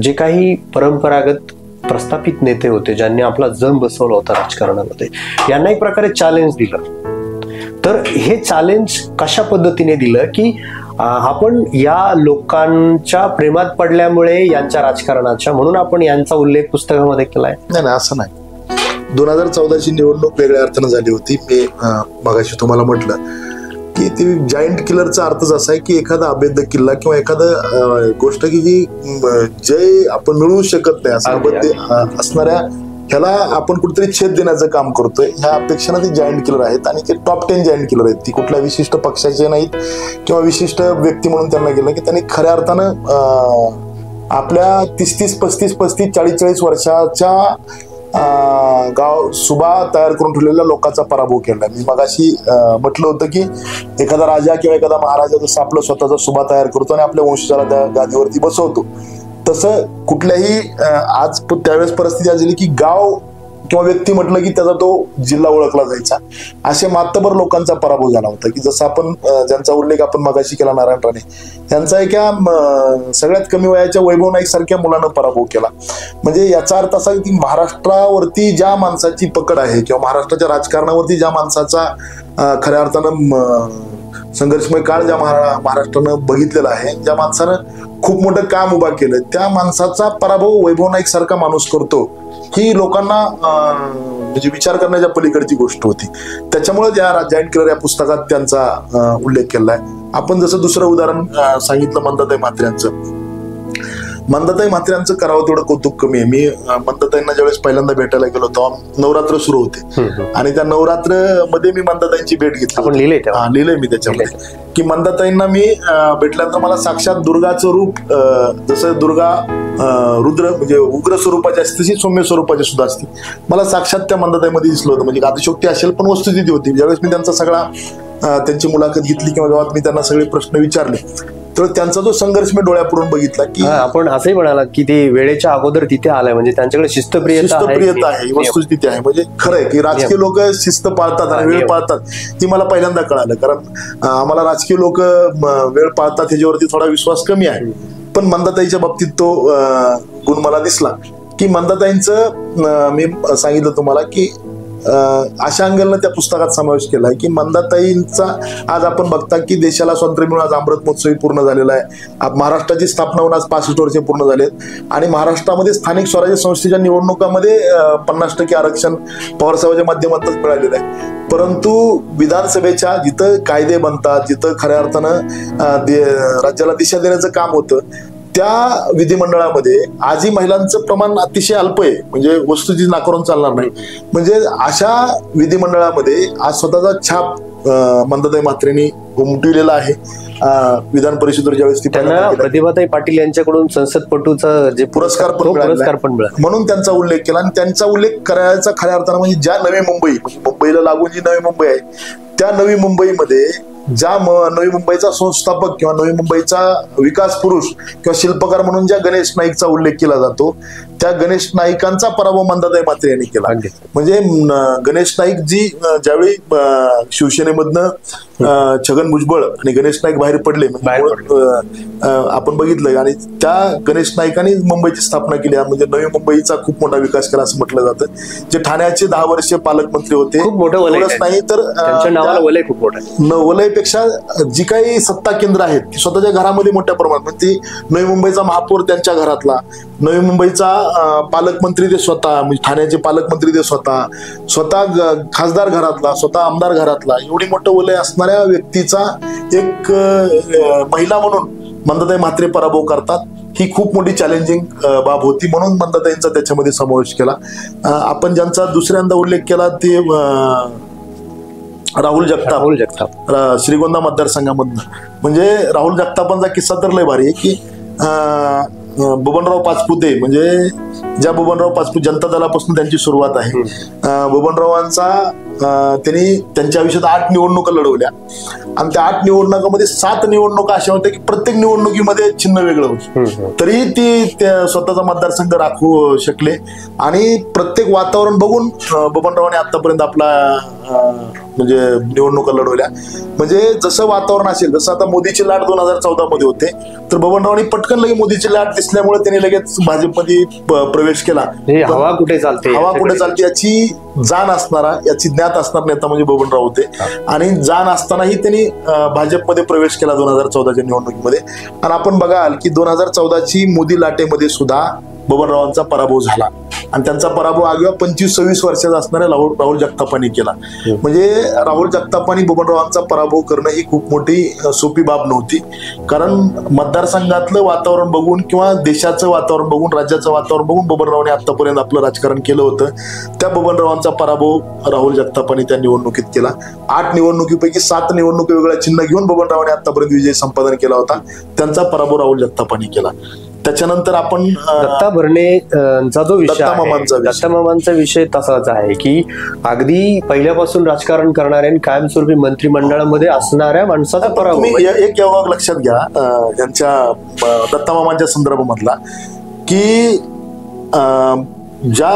जे काही परंपरागत प्रस्थापित नेते होते ज्यांनी आपला जम बसवला होता राजकारणामध्ये यांना एक प्रकारे चॅलेंज दिलं. तर हे चॅलेंज कशा पद्धतीने दिलं की आपण या लोकांच्या प्रेमात पडल्यामुळे यांच्या राजकारणाच्या म्हणून आपण यांचा उल्लेख पुस्तकामध्ये केलाय. नाही असं नाही. 2014ची निवडणूक वेगळ्या अर्थानं झाली होती. मी मगाशी तुम्हाला म्हटलं की ती जायंट किलरचा अर्थच असा आहे की एखादा अभेद्य किल्ला किंवा एखादा गोष्ट की जी जय आपण मिळवू शकत नाही असं असणाऱ्या ह्याला आपण कुठेतरी छेद देण्याचं काम करतोय. ह्या अपेक्षेनं ते जायंट किलर आहेत आणि ते टॉप 10 जायंट किलर आहेत. ती कुठल्या विशिष्ट पक्षाचे नाहीत किंवा विशिष्ट व्यक्ती म्हणून त्यांना गेलं की त्यांनी खऱ्या अर्थानं आपल्या 30-30, 35-35, 40-40 वर्षाच्या गाव सुभा तयार करून ठेवलेल्या लोकांचा पराभव केला. मी मगाशी म्हटलं होतं की एखादा राजा किंवा एखादा महाराजा जसं आपलं स्वतःचा सुभा तयार करतो आणि आपल्या वंशजाला त्या गादीवरती बसवतो तसं कुठल्याही आज त्यावेळेस परिस्थिती झाली की गाव किंवा व्यक्ती म्हटलं की त्याचा तो जिल्हा ओळखला जायचा. असे मातबर लोकांचा पराभव झाला होता की जसं आपण ज्यांचा उल्लेख आपण मगाशी केला नारायण राणे त्यांचा एका सगळ्यात कमी वयाच्या वैभव नाईक सारख्या मुलानं पराभव केला. म्हणजे याचा अर्थ असा की महाराष्ट्रावरती ज्या माणसाची पकड आहे किंवा महाराष्ट्राच्या राजकारणावरती ज्या माणसाचा खऱ्या अर्थानं संघर्षमय काळ ज्या महाराष्ट्रानं बघितलेला आहे, ज्या माणसानं खूप मोठं काम उभा केलं त्या माणसाचा पराभव वैभव नाईक सारखा माणूस करतो ही लोकांना म्हणजे विचार करण्याच्या पलीकडची गोष्ट होती. त्याच्यामुळे या जायंट किलर या पुस्तकात त्यांचा उल्लेख केला आहे. आपण जसं दुसरं उदाहरण सांगितलं मंदाताई म्हात्रेंचं करावं तेवढं कौतुक कमी आहे. मी मंदाताईंना ज्यावेळेस पहिल्यांदा भेटायला गेलो तेव्हा नवरात्र सुरू होते आणि त्या नवरात्र मध्ये मी मंदाताईंची भेट घेतली. लिहिलंय मी त्याच्यामध्ये की मंदाताईंना मी भेटल्यानंतर मला साक्षात दुर्गाचं रूप जसं दुर्गा रुद्र म्हणजे उग्र स्वरूपाची असते तशी सौम्य स्वरूपाची सुद्धा असते. मला साक्षात त्या मंदाताईमध्ये दिसलं होतं. म्हणजे आदिशक्ती असेल पण वस्तुस्थिती होती. ज्यावेळेस मी त्यांचा सगळा त्यांची मुलाखत घेतली किंवा गावात मी त्यांना सगळे प्रश्न विचारले, तर त्यांचा जो संघर्ष मी डोळ्यापुढून बघितला की आपण असंही म्हणालात की ते वेळेच्या अगोदर तिथे आलाय, म्हणजे त्यांच्याकडे शिस्तप्रियता आहे, वस्तुस्थिती आहे. म्हणजे खरं आहे की राजकीय लोक शिस्त पाळतात आणि वेळ पाळतात, ती मला पहिल्यांदा कळालं. कारण आम्हाला राजकीय लोक वेळ पाळतात ह्याच्यावरती थोडा विश्वास कमी आहे. पण मंदाताईच्या बाबतीत तो गुण मला दिसला की मंदाताईंचं मी सांगितलं तुम्हाला की अशा अंगलनं त्या पुस्तकात समावेश केला आहे की मंदाताईंचा आज आपण बघता की देशाला स्वातंत्र्य मिळून आज अमृत महोत्सवी पूर्ण झालेला आहे. महाराष्ट्राची स्थापना होऊन आज 65 वर्षे पूर्ण झालेत आणि महाराष्ट्रामध्ये स्थानिक स्वराज्य संस्थेच्या निवडणुकामध्ये 50% आरक्षण पवारसाहेबांच्या माध्यमातून मिळालेलं आहे. परंतु विधानसभेच्या जिथं कायदे बनतात, जिथं खऱ्या अर्थानं राज्याला दिशा देण्याचं काम होतं, त्या विधिमंडळामध्ये आजही महिलांचं प्रमाण अतिशय अल्प आहे. म्हणजे वस्तुस्थिती नाकारून चालणार नाही. म्हणजे अशा विधिमंडळामध्ये आज स्वतःचा छाप मंदाताई म्हात्रेंनी उमटविलेला आहे. विधान परिषदेवर ज्यावेळेस त्यांना प्रतिभाताई पाटील यांच्याकडून संसदपटूचा जे पुरस्कार पण मिळाला, म्हणून त्यांचा उल्लेख केला. आणि त्यांचा उल्लेख करायचा खऱ्या अर्थानं म्हणजे ज्या नवी मुंबईला लागून जी नवी मुंबई आहे, त्या नवी मुंबईमध्ये ज्या नवी मुंबईचा संस्थापक किंवा नवी मुंबईचा विकास पुरुष किंवा शिल्पकार म्हणून ज्या गणेश नाईकचा उल्लेख केला जातो, त्या गणेश नाईकांचा पराभव मंदाताई म्हात्रे यांनी केला. म्हणजे गणेश नाईक जी ज्यावेळी शिवसेनेमधनं छगन भुजबळ आणि गणेश नाईक बाहेर पडले, आपण बघितलंय, आणि त्या गणेश नाईकांनी मुंबईची स्थापना केली. म्हणजे नवी मुंबईचा खूप मोठा विकास केला असं म्हटलं जातं. जे ठाण्याचे 10 वर्षीय पालकमंत्री होते, नाही तर वलयपेक्षा जी काही सत्ता केंद्र आहेत ती स्वतःच्या घरामध्ये मोठ्या प्रमाणात, म्हणजे नवी मुंबईचा महापौर त्यांच्या घरातला, नवी मुंबईचा पालकमंत्री ते स्वतः, म्हणजे ठाण्याचे पालकमंत्री ते स्वतः खासदार घरातला, स्वतः आमदार घरातला, एवढी मोठं वलय असणाऱ्या व्यक्तीचा एक महिला म्हणून मंदाताई म्हात्रे पराभव करतात. ही खूप मोठी चॅलेंजिंग बाब होती, म्हणून मंदाताईंचा त्याच्यामध्ये समावेश केला. आपण ज्यांचा दुसऱ्यांदा उल्लेख केला ते राहुल जगताप श्रीगोंदा मतदारसंघामधनं. म्हणजे राहुल जगतापांचा किस्सा तर लय भारी आहे की बबनराव पाचपुते, म्हणजे ज्या बबनराव पाचपुते जनता दलापासून त्यांची सुरुवात आहे. बबनरावांचा त्यांनी त्यांच्या आयुष्यात 8 निवडणुका लढवल्या आणि त्या 8 निवडणुकांमध्ये 7 निवडणुका अशा होत्या की प्रत्येक निवडणुकीमध्ये चिन्ह वेगळं होतं, तरी ती स्वतःचा मतदारसंघ राखू शकले. आणि प्रत्येक वातावरण बघून बबनरावांनी आतापर्यंत आपला म्हणजे निवडणुका लढवल्या. म्हणजे जसं वातावरण असेल, जसं आता मोदीची लाट 2014 मध्ये होते, तर बबनरावांनी पटकन लगेच मोदीची लाट दिसल्यामुळे त्यांनी लगेच भाजपमध्ये प्रवेश केला. हवा कुठे चालते याची जाण असणारा, याची ज्ञात असणारा नेता म्हणजे बबनराव होते. आणि जाण असतानाही त्यांनी भाजपमध्ये प्रवेश केला 2014च्या निवडणुकीमध्ये. आणि आपण बघाल की 2014ची मोदी लाटेमध्ये सुद्धा बबनरावांचा पराभव झाला आणि त्यांचा पराभव आगळा 25-26 वर्षाचा असणाऱ्या राहुल जगतापांनी केला. म्हणजे राहुल जगतापांनी बबनरावांचा पराभव करणं ही खूप मोठी सोपी बाब नव्हती. कारण मतदारसंघातलं वातावरण बघून किंवा देशाचं वातावरण बघून, राज्याचं वातावरण बघून बबनरावांनी आतापर्यंत आपलं राजकारण केलं होतं. त्या बबनरावांचा पराभव राहुल जगतापांनी त्या निवडणुकीत केला. 8 निवडणुकीपैकी 7 निवडणुकी वेगळ्या चिन्ह घेऊन बबनरावांनी आतापर्यंत विजय संपादन केला होता. त्यांचा पराभव राहुल जगतापांनी केला. त्याच्यानंतर आपण दत्ता भरणेंचा जो विषय दत्ता मामांचा विषय तसाच आहे की अगदी पहिल्यापासून राजकारण करणाऱ्या आणि कायमस्वरूपी मंत्रिमंडळामध्ये असणाऱ्या माणसाचा पराभव. तुम्ही एक योगा लक्षात घ्या यांच्या दत्ता मामांच्या संदर्भामधला की ज्या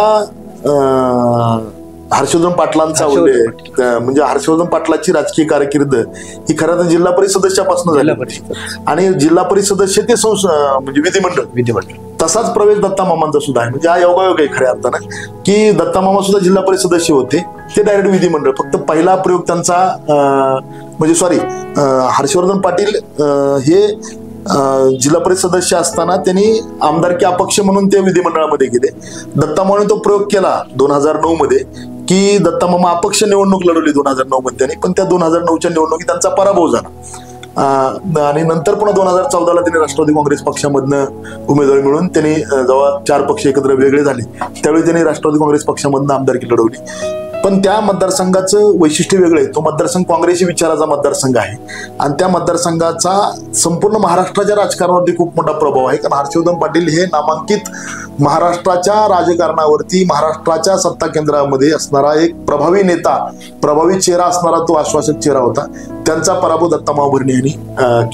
हर्षवर्धन पाटलांचा उल्लेख, म्हणजे हर्षवर्धन पाटलाची राजकीय कारकीर्द ही खरं तर जिल्हा परिषद सदस्यापासून झाली आणि जिल्हा परिषद सदस्य ते म्हणजे विधिमंडळ तसाच प्रवेश दत्ता मामांचा सुद्धा आहे. म्हणजे हा योगायोग आहे खऱ्या अर्थानं की दत्ता मामा सुद्धा जिल्हा परिषद सदस्य होते, ते डायरेक्ट विधिमंडळ. फक्त पहिला प्रयोग त्यांचा म्हणजे हर्षवर्धन पाटील हे जिल्हा परिषद सदस्य असताना त्यांनी आमदारकी अपक्ष म्हणून ते विधिमंडळामध्ये गेले. दत्ता मामाने तो प्रयोग केला 2009 मध्ये की दत्ता मामा अपक्ष निवडणूक लढवली 2009 मध्ये त्यांनी, पण त्या 2009च्या निवडणुकीत त्यांचा पराभव झाला. आणि नंतर पुन्हा 2014ला त्यांनी राष्ट्रवादी काँग्रेस पक्षामधनं उमेदवारी मिळून त्यांनी जेव्हा 4 पक्ष एकत्र वेगळे झाले त्यावेळी त्यांनी राष्ट्रवादी काँग्रेस पक्षामधनं आमदारकी लढवली. पण त्या मतदारसंघाचं वैशिष्ट्य वेगळं आहे. तो मतदारसंघ काँग्रेसी विचाराचा मतदारसंघ आहे आणि त्या मतदारसंघाचा संपूर्ण महाराष्ट्राच्या राजकारणावरती खूप मोठा प्रभाव आहे. कारण हर्षवर्धन पाटील हे नामांकित महाराष्ट्राच्या राजकारणावरती, महाराष्ट्राच्या सत्ता केंद्रामध्ये असणारा एक प्रभावी नेता, प्रभावी चेहरा असणारा तो आश्वासक चेहरा होता. त्यांचा पराभव दत्तामाव भरणे यांनी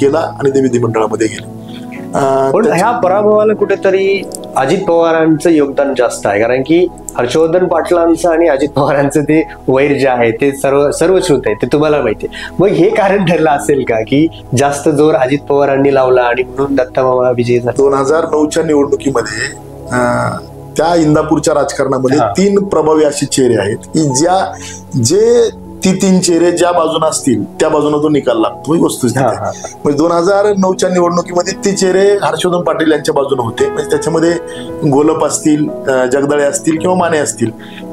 केला आणि ते विधिमंडळामध्ये गेले. पण ह्या पराभवाला कुठेतरी अजित पवारांचं योगदान जास्त आहे, कारण की हर्षवर्धन पाटलांचं आणि अजित पवारांचं ते वैर जे आहे ते सर्वश्रुत आहे, ते तुम्हाला माहिती आहे. मग हे कारण ठरलं असेल का की जास्त जोर अजित पवारांनी लावला आणि म्हणून दत्तामामा विजयी झाला? 2009च्या निवडणुकीमध्ये त्या इंदापूरच्या राजकारणामध्ये 3 प्रभावी असे चेहरे आहेत की जे ती 3 चेहरे ज्या बाजूने असतील त्या बाजूने तो निकाल लागतो, ही वस्तुस्थिती आहे. म्हणजे 2009च्या निवडणुकीमध्ये ते चेहरे हर्षवर्धन पाटील यांच्या बाजूने होते. म्हणजे त्याच्यामध्ये घोलप असतील, जगदाळे असतील किंवा माने असतील,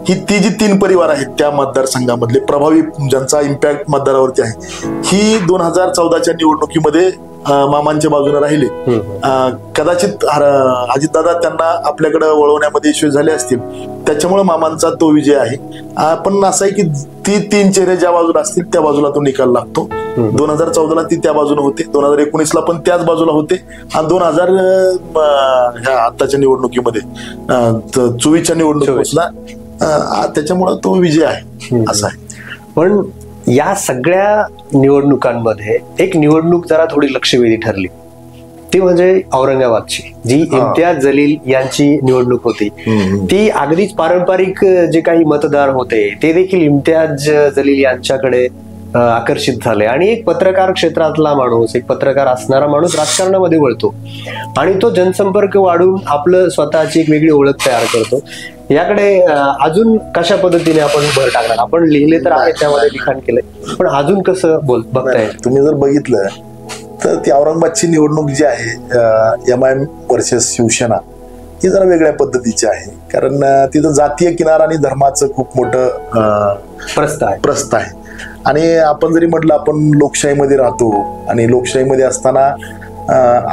ती जी 3 परिवार आहेत त्या मतदारसंघामधले प्रभावी, ज्यांचा इम्पॅक्ट मतदारावरती आहे, ही 2014च्या निवडणुकीमध्ये मामांच्या बाजूने राहिले. कदाचित अजितदादा त्यांना आपल्याकडे वळवण्यामध्ये यशस्वी झाले असतील, त्याच्यामुळे मामांचा तो विजय आहे. पण असं आहे की ती 3 चेहरे ज्या बाजूला असतील त्या बाजूला तो निकाल लागतो. 2014ला ती त्या बाजूला होते, 2019ला पण त्याच बाजूला होते आणि 2000 ह्या आताच्या निवडणुकीमध्ये 24च्या निवडणुकीत सुद्धा त्याच्यामुळे तो विजय आहे, असा आहे. पण या सगळ्या निवडणुकांमध्ये एक निवडणूक जरा थोडी लक्षवेधी ठरली, ती म्हणजे औरंगाबादची, जी इम्तियाज जलील यांची निवडणूक होती. ती अगदीच पारंपरिक जे काही मतदार होते ते देखील इम्तियाज जलील यांच्याकडे आकर्षित झाले आणि एक पत्रकार क्षेत्रातला माणूस, एक पत्रकार असणारा माणूस राजकारणामध्ये वळतो आणि तो जनसंपर्क वाढून आपलं स्वतःची एक वेगळी ओळख तयार करतो. याकडे अजून कशा पद्धतीने आपण भर टाकणार? आपण लिहिले तर आहे, त्यामध्ये लिखाण केलंय, पण अजून कसं बघताय? तुम्ही जर बघितलं तर ती औरंगाबादची निवडणूक जी आहे MIM वर्सेस शिवसेना, ही जरा वेगळ्या पद्धतीची आहे. कारण तिथं जातीय किनार आणि धर्माचं खूप मोठं प्रस्थ आहे. आणि आपण जरी म्हटलं आपण लोकशाहीमध्ये राहतो आणि लोकशाहीमध्ये असताना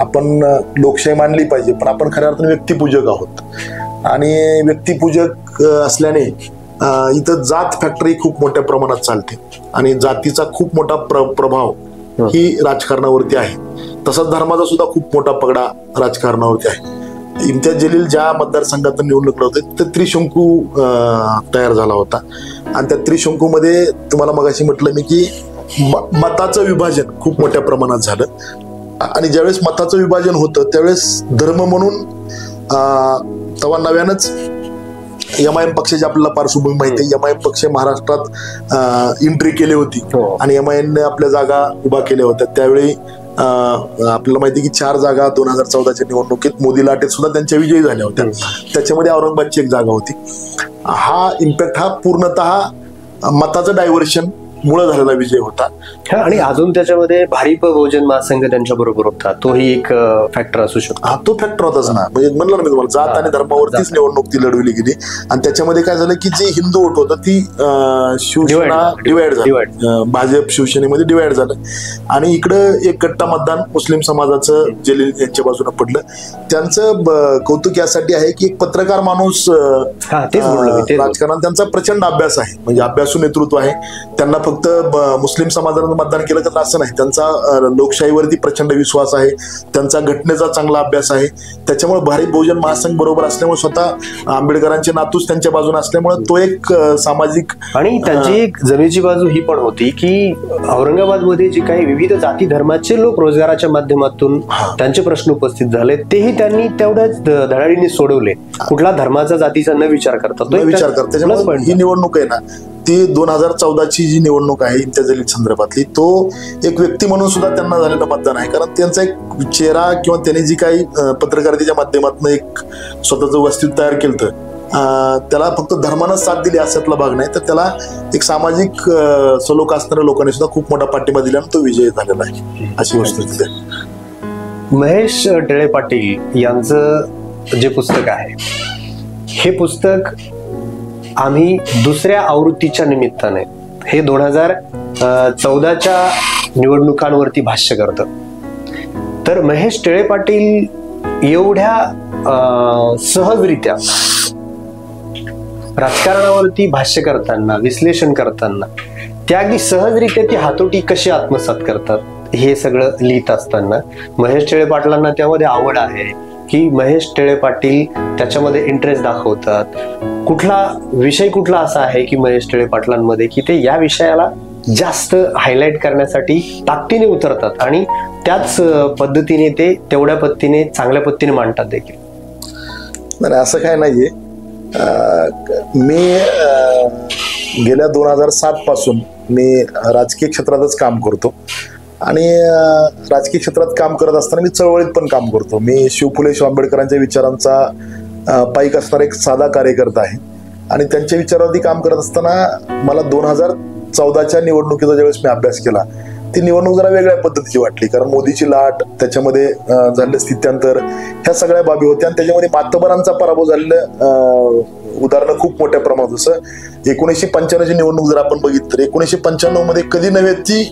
आपण लोकशाही मानली पाहिजे, पण आपण खऱ्या अर्थाने व्यक्तिपूजक आहोत. आणि व्यक्तिपूजक असल्याने इथं जात फॅक्टरी खूप मोठ्या प्रमाणात चालते आणि जातीचा खूप मोठा प्रभाव ही राजकारणावरती आहे. तसाच धर्माचा सुद्धा खूप मोठा पगडा राजकारणावरती आहे. इम्तियाज जलील ज्या मतदारसंघातून निवडणूक लढवते तर त्रिशंकू तयार झाला होता आणि त्या त्रिशंकूमध्ये तुम्हाला मगाशी म्हटलं मी की मताचं विभाजन खूप मोठ्या प्रमाणात झालं आणि ज्यावेळेस मताचं विभाजन होतं त्यावेळेस धर्म म्हणून तेव्हा नव्यानंच MIM पक्षाची आपल्याला पार्श्वभूमी माहिती आहे. MIM पक्ष महाराष्ट्रात एंट्री केली होती आणि MIM ने आपल्या जागा उभा केल्या होत्या. त्यावेळी आपल्याला माहिती की 4 जागा 2014च्या निवडणुकीत मोदी लाटेत सुद्धा त्यांच्या विजयी झाल्या होत्या. त्याच्यामध्ये औरंगाबादची एक जागा होती. हा इम्पॅक्ट हा पूर्णतः मताचं डायव्हर्शन मुळे झालेला विजय होता. आणि अजून त्याच्यामध्ये भारिप बहुजन महासंघ त्यांच्या बरोबर होता, तोही एक फॅक्टर असू शकतो. हा, तो फॅक्टर होताच ना. म्हणजे म्हणलं ना मी तुम्हाला, जात आणि धर्मावरतीच निवडणूक ती लढवली गेली आणि त्याच्यामध्ये काय झालं की जे हिंदू वोट होतं ती शिवसेना डिवाइड झालं, भाजप शिवसेनेमध्ये डिवाइड झालं आणि इकडं एक गट्टा मतदान मुस्लिम समाजाचं जलील यांच्या बाजूने पडलं. त्यांचं कौतुक यासाठी आहे की एक पत्रकार माणूस राजकारणात त्यांचा प्रचंड अभ्यास आहे, म्हणजे अभ्यासू नेतृत्व आहे. त्यांना फक्त मुस्लिम समाजानं मतदान केलं तर असं नाही, त्यांचा लोकशाहीवरती प्रचंड विश्वास आहे, त्यांचा घटनेचा चांगला अभ्यास आहे. त्याच्यामुळे भारिप बहुजन महासंघ बरोबर असल्यामुळे स्वतः आंबेडकरांचे नातूच त्यांच्या बाजूने असल्यामुळे तो एक सामाजिक आणि त्यांची एक जमेची बाजू ही पण होती की औरंगाबादमध्ये जे काही विविध जाती धर्माचे लोक रोजगाराच्या माध्यमातून त्यांचे प्रश्न उपस्थित झाले तेही त्यांनी तेवढ्याच धडाडीने सोडवले, कुठला धर्माचा जातीचा न विचार करता. त्याच्यामुळे ही निवडणूक आहे ना ती 2014ची जी निवडणूक आहे इम्तियाज जलील संदर्भातली, तो एक व्यक्ती म्हणून सुद्धा त्यांना झालेलं मतदान आहे. कारण त्यांचा एक चेहरा किंवा त्यांनी जी काही पत्रकारितेच्या माध्यमातून एक स्वतःचं अस्तित्व तयार केलं, त्याला फक्त धर्मानं साथ दिली अशातला भाग नाही, तर त्याला एक सामाजिक सलोखा असणाऱ्या लोकांनी सुद्धा खूप मोठा पाठिंबा दिल्यानं तो विजय झालेला आहे, अशी वस्तुस्थिती आहे. महेश टिळे पाटील यांचं जे पुस्तक आहे, हे पुस्तक आम्ही दुसऱ्या आवृत्तीच्या निमित्ताने हे 2014च्या निवडणुकांवरती भाष्य करतं. तर महेश टिळे पाटील एवढ्या सहजरित्या राजकारणावरती भाष्य करताना, विश्लेषण करताना त्या अगदी सहजरित्या ती हातोटी कशी आत्मसात करतात हे सगळं लिहित असताना महेश टिळे पाटलांना त्यामध्ये आवड आहे की महेश टिळे पाटील त्याच्यामध्ये इंटरेस्ट दाखवतात. कुठला विषय कुठला असा आहे की महेश टिळे पाटलांमध्ये की ते या विषयाला जास्त हायलाइट करण्यासाठी ताकदीने उतरतात आणि त्याच पद्धतीने ते तेवढ्या पद्धतीने चांगल्या पद्धतीने मांडतात देखील. नाही असं काय नाहीये. मी गेल्या 2007 पासून मी राजकीय क्षेत्रातच काम करतो आणि राजकीय क्षेत्रात काम करत असताना मी चळवळीत पण काम करतो. मी फुले आंबेडकरांच्या विचारांचा पाईक असणारा एक साधा कार्यकर्ता आहे आणि त्यांच्या विचारावरती काम करत असताना मला 2014च्या निवडणुकीचा ज्यावेळेस मी अभ्यास केला ती निवडणूक जरा वेगळ्या पद्धतीची वाटली. कारण मोदीची लाट, त्याच्यामध्ये झालेलं स्थित्यांतर, ह्या सगळ्या बाबी होत्या आणि त्याच्यामध्ये मातबरांचा पराभव झालेलं उदाहरणं खूप मोठ्या प्रमाणात. जसं 1995ची निवडणूक जर आपण बघितली तर 1995 मध्ये कधी नव्हे ती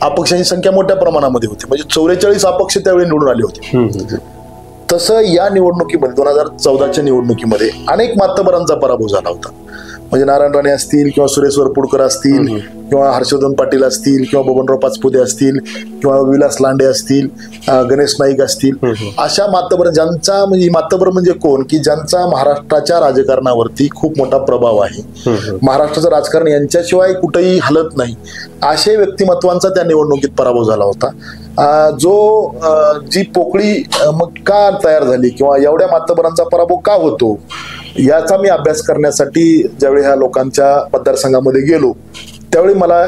अपक्षांची संख्या मोठ्या प्रमाणामध्ये होती, म्हणजे 44 अपक्ष त्यावेळी निवडून आले होते. तसं या निवडणुकीमध्ये 2014च्या निवडणुकीमध्ये अनेक मातबरांचा पराभव झाला होता. म्हणजे नारायण राणे असतील किंवा सुरेश वरपुडकर असतील किंवा हर्षवर्धन पाटील असतील किंवा बबनराव पाचपुते असतील किंवा विलास लांडे असतील, गणेश नाईक असतील, अशा मातबर ज्यांचा म्हणजे मातबर म्हणजे कोण की ज्यांचा महाराष्ट्राच्या राजकारणावरती खूप मोठा प्रभाव आहे, महाराष्ट्राचं राजकारण यांच्याशिवाय कुठेही हलत नाही, अशा व्यक्तिमत्वांचा त्या निवडणुकीत पराभव झाला होता. जी पोकळी मग का तयार झाली किंवा एवढ्या मातबरांचा पराभव का होतो याचा मी अभ्यास करण्यासाठी ज्यावेळी ह्या लोकांच्या मतदारसंघामध्ये गेलो त्यावेळी मला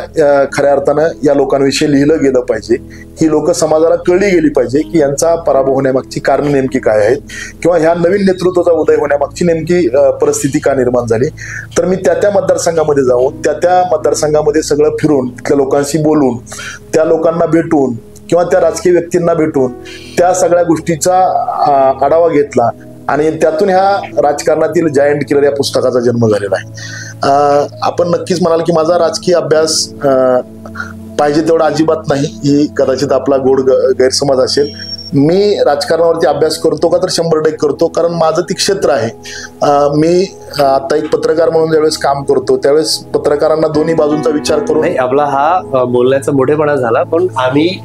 खऱ्या अर्थानं या लोकांविषयी लिहिलं गेलं पाहिजे. ही लोक समाजाला कळली गेली पाहिजे की यांचा पराभव होण्यामागची कारण नेमकी काय आहेत किंवा ह्या नवीन नेतृत्वाचा उदय होण्यामागची नेमकी परिस्थिती का निर्माण झाली. तर मी त्या मतदारसंघामध्ये जाऊन त्या मतदारसंघामध्ये सगळं फिरून तिथल्या लोकांशी बोलून त्या लोकांना भेटून किंवा त्या राजकीय व्यक्तींना भेटून त्या सगळ्या गोष्टीचा आढावा घेतला आणि त्यातून ह्या राजकारणातील जायंट किलर या पुस्तकाचा जन्म झालेला आहे. आपण नक्कीच म्हणाल की माझा राजकीय अभ्यास पाहिजे तेवढा अजिबात नाही, ही कदाचित आपला गोड गैरसमज असेल. मी राजकारणावरती अभ्यास करतो का तर 100% करतो, कारण माझं ती क्षेत्र आहे. मी आता एक पत्रकार म्हणून ज्यावेळेस काम करतो त्यावेळेस पत्रकारांना दोन्ही बाजूंचा विचार करून आपला हा बोलण्याचा मोठेपणा झाला, पण आम्ही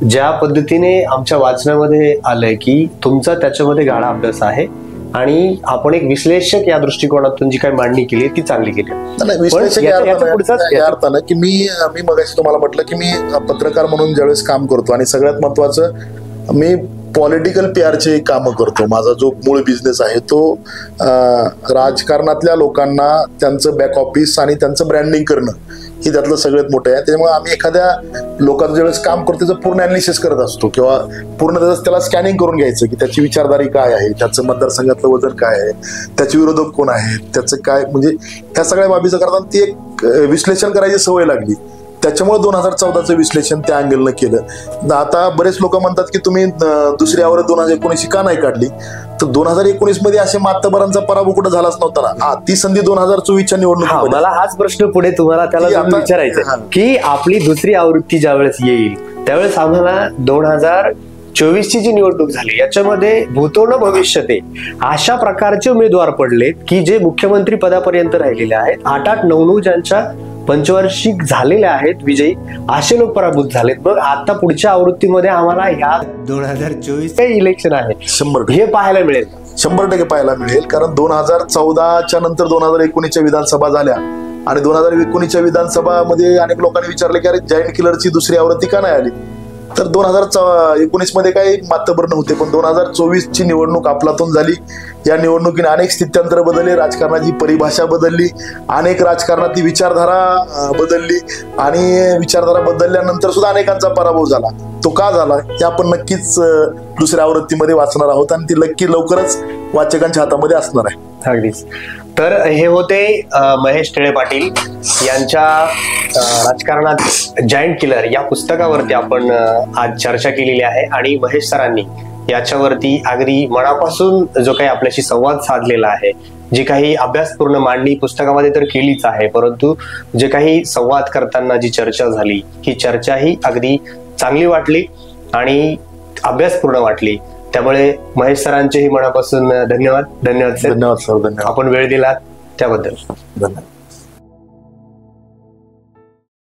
ज्या पद्धतीने आमच्या वाचनामध्ये आलंय की तुमचा त्याच्यामध्ये गाढा अभ्यास आहे आणि आपण एक विश्लेषक या दृष्टिकोनातून जी काही मांडणी केली ती चांगली केली. विश्लेषक या अर्थानं की मी मगाशी तुम्हाला म्हटलं की मी पत्रकार म्हणून ज्यावेळेस काम करतो आणि सगळ्यात महत्वाचं मी पॉलिटिकल PR कामं करतो. माझा जो मूळ बिझनेस आहे तो राजकारणातल्या लोकांना त्यांचं बॅक ऑफिस आणि त्यांचं ब्रँडिंग करणं ही त्यातलं सगळ्यात मोठं आहे. त्यामुळे आम्ही एखाद्या लोकांचं ज्यावेळेस काम करतो त्याचं पूर्ण अनालिसिस करत असतो किंवा पूर्ण त्याला स्कॅनिंग करून घ्यायचं की त्याची विचारधारी काय आहे, त्याचं मतदारसंघातलं वजन काय आहे, त्याचे विरोधक कोण आहेत, त्याचं काय, म्हणजे ह्या सगळ्या बाबीचं करताना ती एक विश्लेषण करायची सवय लागली. त्याच्यामुळे 2014चं विश्लेषण त्या अँगलनं केलं. आता बरेच लोक म्हणतात की तुम्ही दुसरी आवृत्ती 2019 का नाही काढली, तर 2019 मध्ये असे मातबरांचा पराभव कुठं झालाच नव्हता ना. ती संधी 2024च्या निवडणूक. मला हाच प्रश्न पुढे तुम्हाला त्याला विचारायचा की आपली दुसरी आवृत्ती ज्यावेळेस येईल त्यावेळेस आम्हाला 2024ची जी निवडणूक झाली याच्यामध्ये भूतो न भविष्यते अशा प्रकारचे उमेदवार पडलेत की जे मुख्यमंत्री पदापर्यंत राहिलेले आहेत. 8-8, 9-9 ज्यांच्या पंचवार्षिक झालेले आहेत विजयी, असे लोक पराभूत झालेत. मग आता पुढच्या आवृत्तीमध्ये आम्हाला ह्या 2024 इलेक्शन आहे 100% हे पाहायला मिळेल. 100% पाहायला मिळेल. कारण 2014च्या नंतर 2019च्या विधानसभा झाल्या आणि 2019च्या विधानसभामध्ये अनेक लोकांनी विचारले की अरे जायंट किलरची दुसरी आवृत्ती का नाही आली, तर 2019 मध्ये काही मातबर नव्हते. पण 2024ची निवडणूक आपलातून झाली. या निवडणुकीने अनेक स्थित्यांतर बदलले, राजकारणाची परिभाषा बदलली, अनेक राजकारणातली विचारधारा बदलली आणि विचारधारा बदलल्यानंतर सुद्धा अनेकांचा पराभव झाला. तो का झाला हे आपण नक्कीच दुसऱ्या आवृत्तीमध्ये वाचणार आहोत आणि ती नक्की लवकरच वाचकांच्या हातामध्ये असणार आहे. अगदीच. तर हे होते महेश टिळे पाटील यांच्या राजकारणात जायंट किलर या पुस्तकावरती आपण आज चर्चा केलेली आहे आणि महेश सरांनी याच्यावरती अगदी मनापासून जो काही आपल्याशी संवाद साधलेला आहे, जी काही अभ्यासपूर्ण मांडणी पुस्तकामध्ये तर केलीच आहे, परंतु जे काही संवाद करताना जी चर्चा झाली ही चर्चाही अगदी चांगली वाटली आणि अभ्यासपूर्ण वाटली. त्यामुळे महेश सरांचेही मनापासून धन्यवाद. धन्यवाद सर. धन्यवाद सर. धन्यवाद. आपण वेळ दिलात त्याबद्दल धन्यवाद.